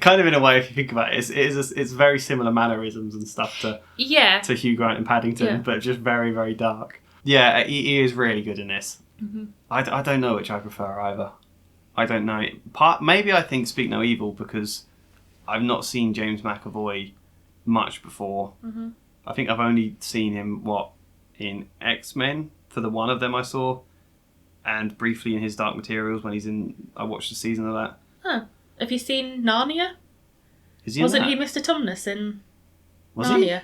[SPEAKER 1] kind of in a way, if you think about it, it's very similar mannerisms and stuff to Hugh Grant in Paddington, but just very, very dark. Yeah, he is really good in this. Mm-hmm. I don't know which I prefer either. I don't know. Maybe I think Speak No Evil because I've not seen James McAvoy much before. Mm-hmm. I think I've only seen him, in X-Men, for the one of them I saw, and briefly in his Dark Materials when I watched a season of that.
[SPEAKER 2] Huh. Have you seen Narnia? Wasn't he Mr. Tumnus in Narnia?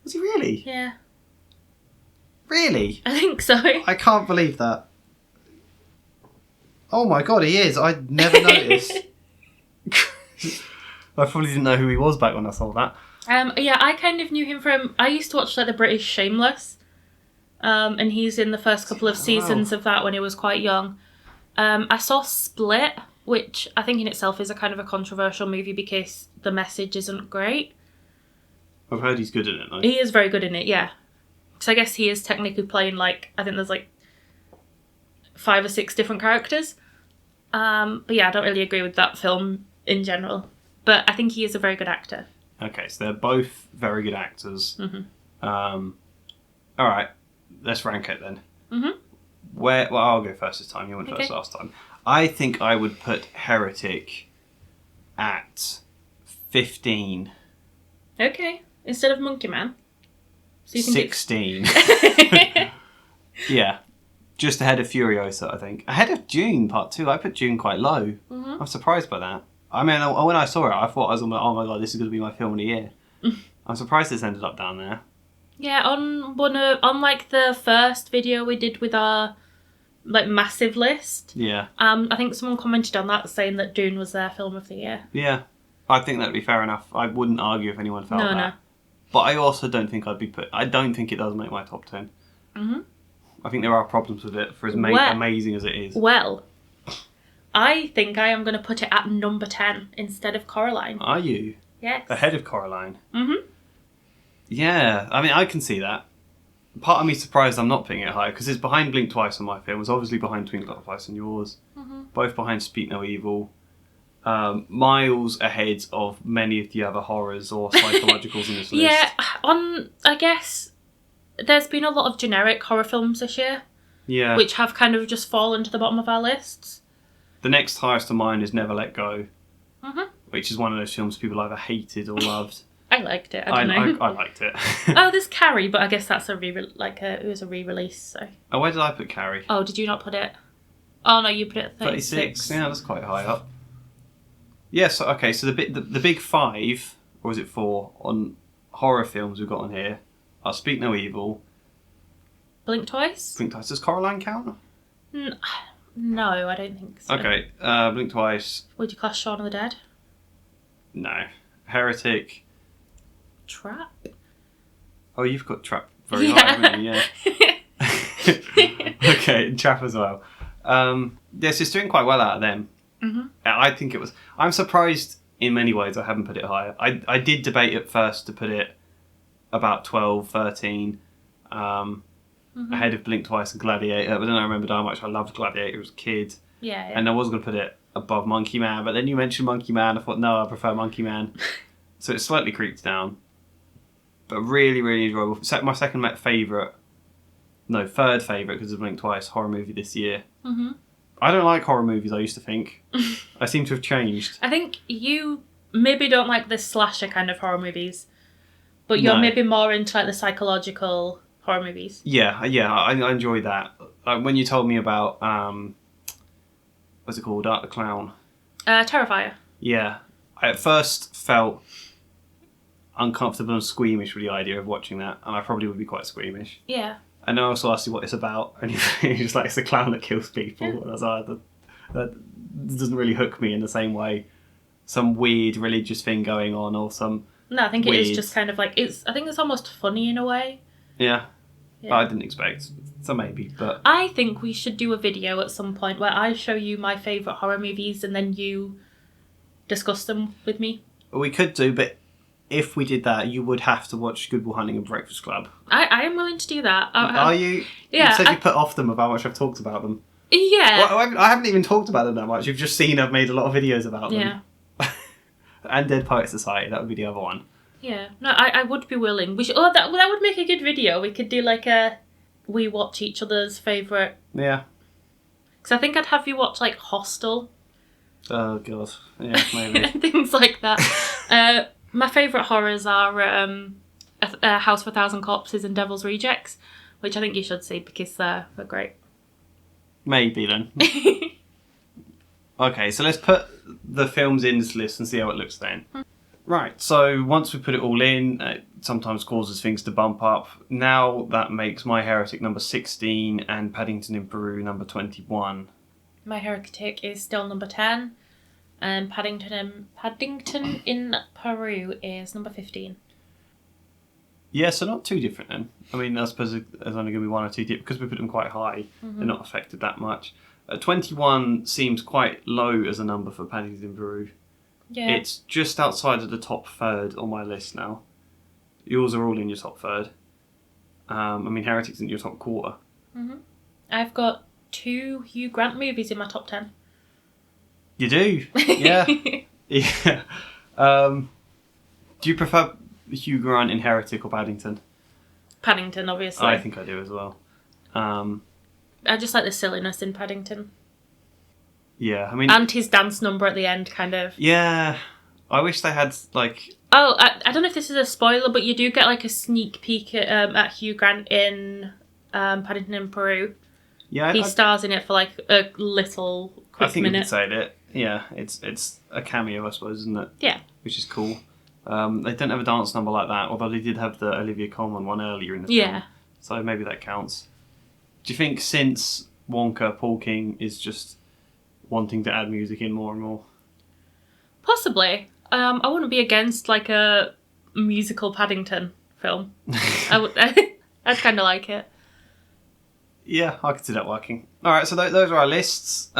[SPEAKER 1] Was he really?
[SPEAKER 2] Yeah.
[SPEAKER 1] Really?
[SPEAKER 2] I think so.
[SPEAKER 1] I can't believe that. Oh my god, he is. I never noticed. I probably didn't know who he was back when I saw that.
[SPEAKER 2] Yeah, I kind of knew him from... I used to watch like the British Shameless. And he's in the first couple of seasons of that when he was quite young. I saw Split, which I think in itself is a kind of a controversial movie because the message isn't great.
[SPEAKER 1] I've heard he's good in it, though.
[SPEAKER 2] He is very good in it, yeah. So I guess he is technically playing I think there's 5 or 6 different characters. But yeah, I don't really agree with that film in general. But I think he is a very good actor.
[SPEAKER 1] Okay, so they're both very good actors. Mm-hmm. All right, let's rank it then. Mm-hmm. I'll go first this time. You went first last time. I think I would put Heretic at 15.
[SPEAKER 2] Okay, instead of Monkey Man. So you think
[SPEAKER 1] 16. Yeah, just ahead of Furiosa, I think. Ahead of Dune Part 2. I put Dune quite low. Mm-hmm. I'm surprised by that. I mean, when I saw it, I thought oh my god, this is going to be my film of the year. I'm surprised this ended up down there.
[SPEAKER 2] Yeah, on the first video we did with our massive list.
[SPEAKER 1] Yeah.
[SPEAKER 2] I think someone commented on that saying that Dune was their film of the year.
[SPEAKER 1] Yeah, I think that'd be fair enough. I wouldn't argue if anyone felt that. No. But I also don't think I don't think it does make my top 10. Mm-hmm. I think there are problems with it for as amazing as it is.
[SPEAKER 2] Well, I think I am going to put it at number 10 instead of Coraline.
[SPEAKER 1] Are you?
[SPEAKER 2] Yes.
[SPEAKER 1] Ahead of Coraline?
[SPEAKER 2] Mm-hmm.
[SPEAKER 1] Yeah, I mean, I can see that. Part of me surprised I'm not putting it higher, because it's behind Blink Twice on my film. It's obviously behind Twinkle Twice on yours. Mm-hmm. Both behind Speak No Evil. miles ahead of many of the other horrors or psychologicals in this list.
[SPEAKER 2] Yeah, I guess there's been a lot of generic horror films this year.
[SPEAKER 1] Yeah.
[SPEAKER 2] Which have kind of just fallen to the bottom of our lists.
[SPEAKER 1] The next highest of mine is Never Let Go.
[SPEAKER 2] Mm-hmm.
[SPEAKER 1] Which is one of those films people either hated or loved.
[SPEAKER 2] I liked it. I don't know.
[SPEAKER 1] I liked it.
[SPEAKER 2] Oh, there's Carrie, but I guess that's it was a re-release. So.
[SPEAKER 1] Oh, where did I put Carrie?
[SPEAKER 2] Oh, did you not put it? Oh no, you put it at 36.
[SPEAKER 1] Yeah, that's quite high up. Yes. Yeah, okay. So the big five, or is it four, on horror films we've got on here are Speak No Evil.
[SPEAKER 2] Blink Twice.
[SPEAKER 1] Blink Twice. Does Coraline count?
[SPEAKER 2] No, I don't think so.
[SPEAKER 1] Okay. Blink Twice.
[SPEAKER 2] Would you class Shaun of the Dead?
[SPEAKER 1] No. Heretic.
[SPEAKER 2] Trap.
[SPEAKER 1] Oh, you've got Trap very high, haven't you? Yeah. Okay, Trap as well. Yes, it's doing quite well out of them.
[SPEAKER 2] Mm-hmm.
[SPEAKER 1] I think it was. I'm surprised in many ways I haven't put it higher. I did debate at first to put it about 12, 13, ahead of Blink Twice and Gladiator, but then I remembered how much I loved Gladiator as a kid.
[SPEAKER 2] Yeah.
[SPEAKER 1] And I was going to put it above Monkey Man, but then you mentioned Monkey Man. I thought, no, I prefer Monkey Man. So it slightly creeped down. But really, really enjoyable. My third favourite, because of Blink Twice, horror movie this year.
[SPEAKER 2] Mm-hmm.
[SPEAKER 1] I don't like horror movies, I used to think. I seem to have changed.
[SPEAKER 2] I think you maybe don't like the slasher kind of horror movies, but you're maybe more into like the psychological horror movies.
[SPEAKER 1] Yeah, I enjoy that. When you told me about, what's it called, Art the Clown?
[SPEAKER 2] Terrifier.
[SPEAKER 1] Yeah. I at first felt uncomfortable and squeamish with the idea of watching that, and I probably would be quite squeamish.
[SPEAKER 2] Yeah.
[SPEAKER 1] And I also asked you what it's about, and he's just like, it's a clown that kills people. And I was like, that doesn't really hook me in the same way. Some weird religious thing going on, or some.
[SPEAKER 2] No, I think it is just kind of like I think it's almost funny in a way.
[SPEAKER 1] Yeah. But I didn't expect, so maybe. But
[SPEAKER 2] I think we should do a video at some point where I show you my favourite horror movies, and then you discuss them with me.
[SPEAKER 1] We could do, but if we did that, you would have to watch Good Will Hunting and Breakfast Club.
[SPEAKER 2] I am willing to do that.
[SPEAKER 1] Are you?
[SPEAKER 2] Yeah.
[SPEAKER 1] You said you put off them of how much I've talked about them.
[SPEAKER 2] Yeah.
[SPEAKER 1] Well, I haven't even talked about them that much. You've just seen I've made a lot of videos about them.
[SPEAKER 2] Yeah.
[SPEAKER 1] And Dead Poet Society, that would be the other one.
[SPEAKER 2] Yeah. No, I would be willing. We should. Oh, that would make a good video. We could do like we watch each other's favourite.
[SPEAKER 1] Yeah.
[SPEAKER 2] Because I think I'd have you watch like Hostel.
[SPEAKER 1] Oh god. Yeah, maybe.
[SPEAKER 2] Things like that. My favourite horrors are House of a Thousand Corpses and Devil's Rejects, which I think you should see because they're great.
[SPEAKER 1] Maybe then. Okay, so let's put the films in this list and see how it looks then. Right, so once we put it all in, it sometimes causes things to bump up. Now that makes My Heretic number 16 and Paddington in Peru number 21.
[SPEAKER 2] My Heretic is still number 10. And Paddington in Peru is number 15.
[SPEAKER 1] Yeah, so not too different then. I mean, I suppose there's only going to be one or two because we put them quite high. Mm-hmm. They're not affected that much. 21 seems quite low as a number for Paddington in Peru.
[SPEAKER 2] Yeah.
[SPEAKER 1] It's just outside of the top third on my list now. Yours are all in your top third. I mean, Heretic's in your top quarter.
[SPEAKER 2] Mm-hmm. I've got 2 Hugh Grant movies in my top 10.
[SPEAKER 1] You do? Yeah. Yeah. Do you prefer Hugh Grant in Heretic or Paddington?
[SPEAKER 2] Paddington, obviously.
[SPEAKER 1] I think I do as well.
[SPEAKER 2] I just like the silliness in Paddington.
[SPEAKER 1] Yeah, I mean...
[SPEAKER 2] And his dance number at the end, kind of.
[SPEAKER 1] Yeah. I wish they had, like...
[SPEAKER 2] Oh, I don't know if this is a spoiler, but you do get, like, a sneak peek at Hugh Grant in Paddington in Peru.
[SPEAKER 1] Yeah,
[SPEAKER 2] he stars in it for, like, a little quick minute.
[SPEAKER 1] I think we could say that. Yeah, it's a cameo, I suppose, isn't it?
[SPEAKER 2] Yeah.
[SPEAKER 1] Which is cool. They don't have a dance number like that, although they did have the Olivia Colman one earlier in the film.
[SPEAKER 2] Yeah.
[SPEAKER 1] So maybe that counts. Do you think since Wonka, Paul King is just wanting to add music in more and more?
[SPEAKER 2] Possibly. I wouldn't be against like a musical Paddington film. I'd kind of like it.
[SPEAKER 1] Yeah, I could see that working. All right, so those are our lists.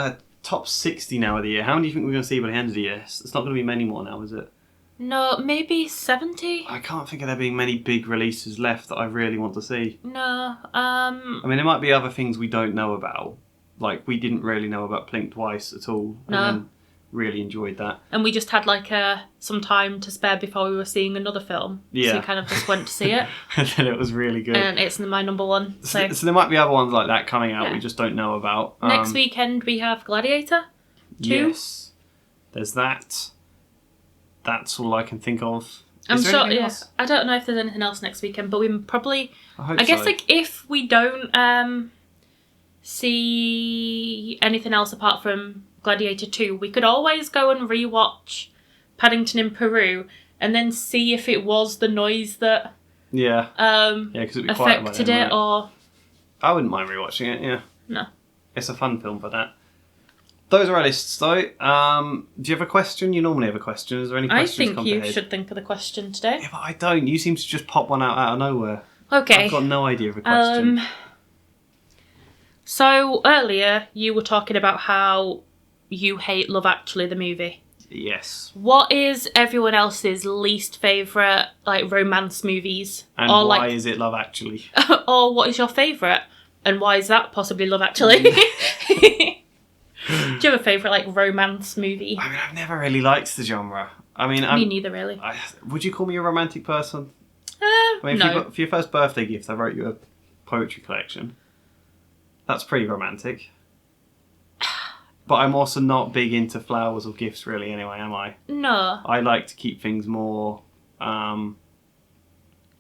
[SPEAKER 1] Top 60 now of the year. How many do you think we're going to see by the end of the year? It's not going to be many more now, is it?
[SPEAKER 2] No, maybe 70?
[SPEAKER 1] I can't think of there being many big releases left that I really want to see.
[SPEAKER 2] No.
[SPEAKER 1] I mean, there might be other things we don't know about. Like, we didn't really know about Blink Twice at all.
[SPEAKER 2] No.
[SPEAKER 1] And then really enjoyed that.
[SPEAKER 2] And we just had like some time to spare before we were seeing another film.
[SPEAKER 1] Yeah.
[SPEAKER 2] So we kind of just went to see it.
[SPEAKER 1] And then it was really good.
[SPEAKER 2] And it's my number one. So
[SPEAKER 1] there might be other ones like that coming out we just don't know about.
[SPEAKER 2] Next weekend we have Gladiator 2.
[SPEAKER 1] Yes. There's that. That's all I can think of.
[SPEAKER 2] I'm sure, I don't know if there's anything else next weekend, but we probably... I guess, like, if we don't see anything else apart from Gladiator 2, we could always go and rewatch Paddington in Peru and then see if it was the noise that affected it, or...
[SPEAKER 1] I wouldn't mind rewatching it, yeah.
[SPEAKER 2] No.
[SPEAKER 1] It's a fun film for that. Those are our lists, though. Do you have a question? You normally have a question. Is there any questions?
[SPEAKER 2] I think you should think of the question today.
[SPEAKER 1] Yeah, but I don't. You seem to just pop one out of nowhere.
[SPEAKER 2] Okay.
[SPEAKER 1] I've got no idea of a question.
[SPEAKER 2] So, earlier, you were talking about how you hate Love Actually, the movie.
[SPEAKER 1] Yes.
[SPEAKER 2] What is everyone else's least favourite, like, romance movies?
[SPEAKER 1] And or why is it Love Actually?
[SPEAKER 2] Or what is your favourite? And why is that possibly Love Actually? Do you have a favourite, like, romance movie?
[SPEAKER 1] I mean, I've never really liked the genre. I mean,
[SPEAKER 2] me neither, really.
[SPEAKER 1] Would you call me a romantic person? I mean,
[SPEAKER 2] no.
[SPEAKER 1] For your first birthday gift, I wrote you a poetry collection. That's pretty romantic. But I'm also not big into flowers or gifts, really, anyway, am I?
[SPEAKER 2] No.
[SPEAKER 1] I like to keep things more... I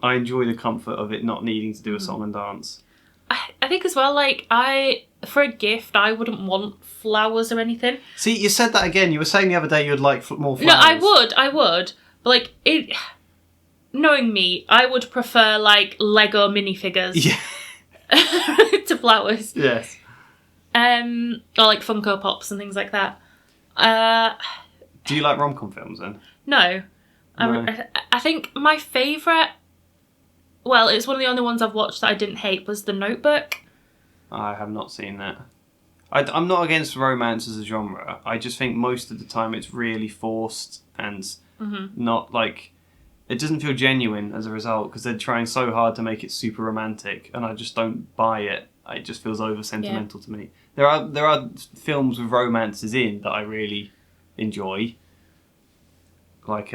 [SPEAKER 1] enjoy the comfort of it not needing to do a song and dance.
[SPEAKER 2] I think as well, like, for a gift, I wouldn't want flowers or anything.
[SPEAKER 1] See, you said that again. You were saying the other day you'd like more flowers.
[SPEAKER 2] No, I would. But, like, knowing me, I would prefer, like, Lego minifigures to flowers.
[SPEAKER 1] Yes.
[SPEAKER 2] Or, like, Funko Pops and things like that.
[SPEAKER 1] Do you like rom-com films, then?
[SPEAKER 2] No. I think my favourite... Well, it's one of the only ones I've watched that I didn't hate was The Notebook.
[SPEAKER 1] I have not seen that. I'm not against romance as a genre. I just think most of the time it's really forced and not like... It doesn't feel genuine as a result because they're trying so hard to make it super romantic and I just don't buy it. It just feels over-sentimental to me. There are films with romances in that I really enjoy. Like,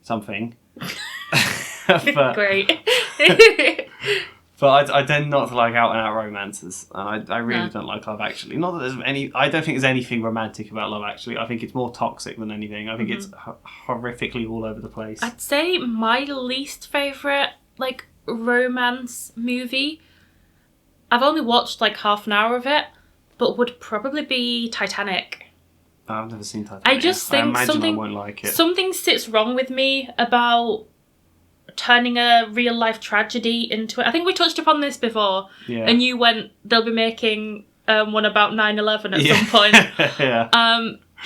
[SPEAKER 1] something.
[SPEAKER 2] Great.
[SPEAKER 1] But I tend not to like out-and-out romances. And I really don't like Love Actually. Not that there's any... I don't think there's anything romantic about Love Actually. I think it's more toxic than anything. I think it's horrifically all over the place.
[SPEAKER 2] I'd say my least favourite, like, romance movie... I've only watched, like, half an hour of it, but would probably be Titanic.
[SPEAKER 1] I've never seen Titanic.
[SPEAKER 2] I just think
[SPEAKER 1] I won't like it.
[SPEAKER 2] Something sits wrong with me about turning a real life tragedy into it. I think we touched upon this before, and you went, they'll be making one about 9/11 at some point.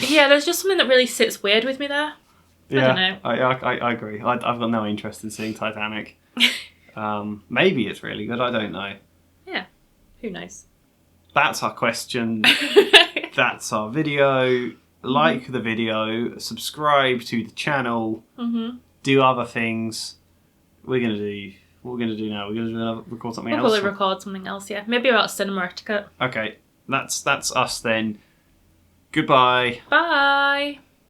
[SPEAKER 2] There's just something that really sits weird with me there. I don't know.
[SPEAKER 1] I agree. I've got no interest in seeing Titanic. Maybe it's really good. I don't know.
[SPEAKER 2] Yeah, who knows?
[SPEAKER 1] That's our question. That's our video. Like the video, subscribe to the channel, do other things. What are we going to do now? We're going to record something else?
[SPEAKER 2] We'll probably record something else, yeah. Maybe about cinema etiquette.
[SPEAKER 1] Okay, that's us then. Goodbye.
[SPEAKER 2] Bye.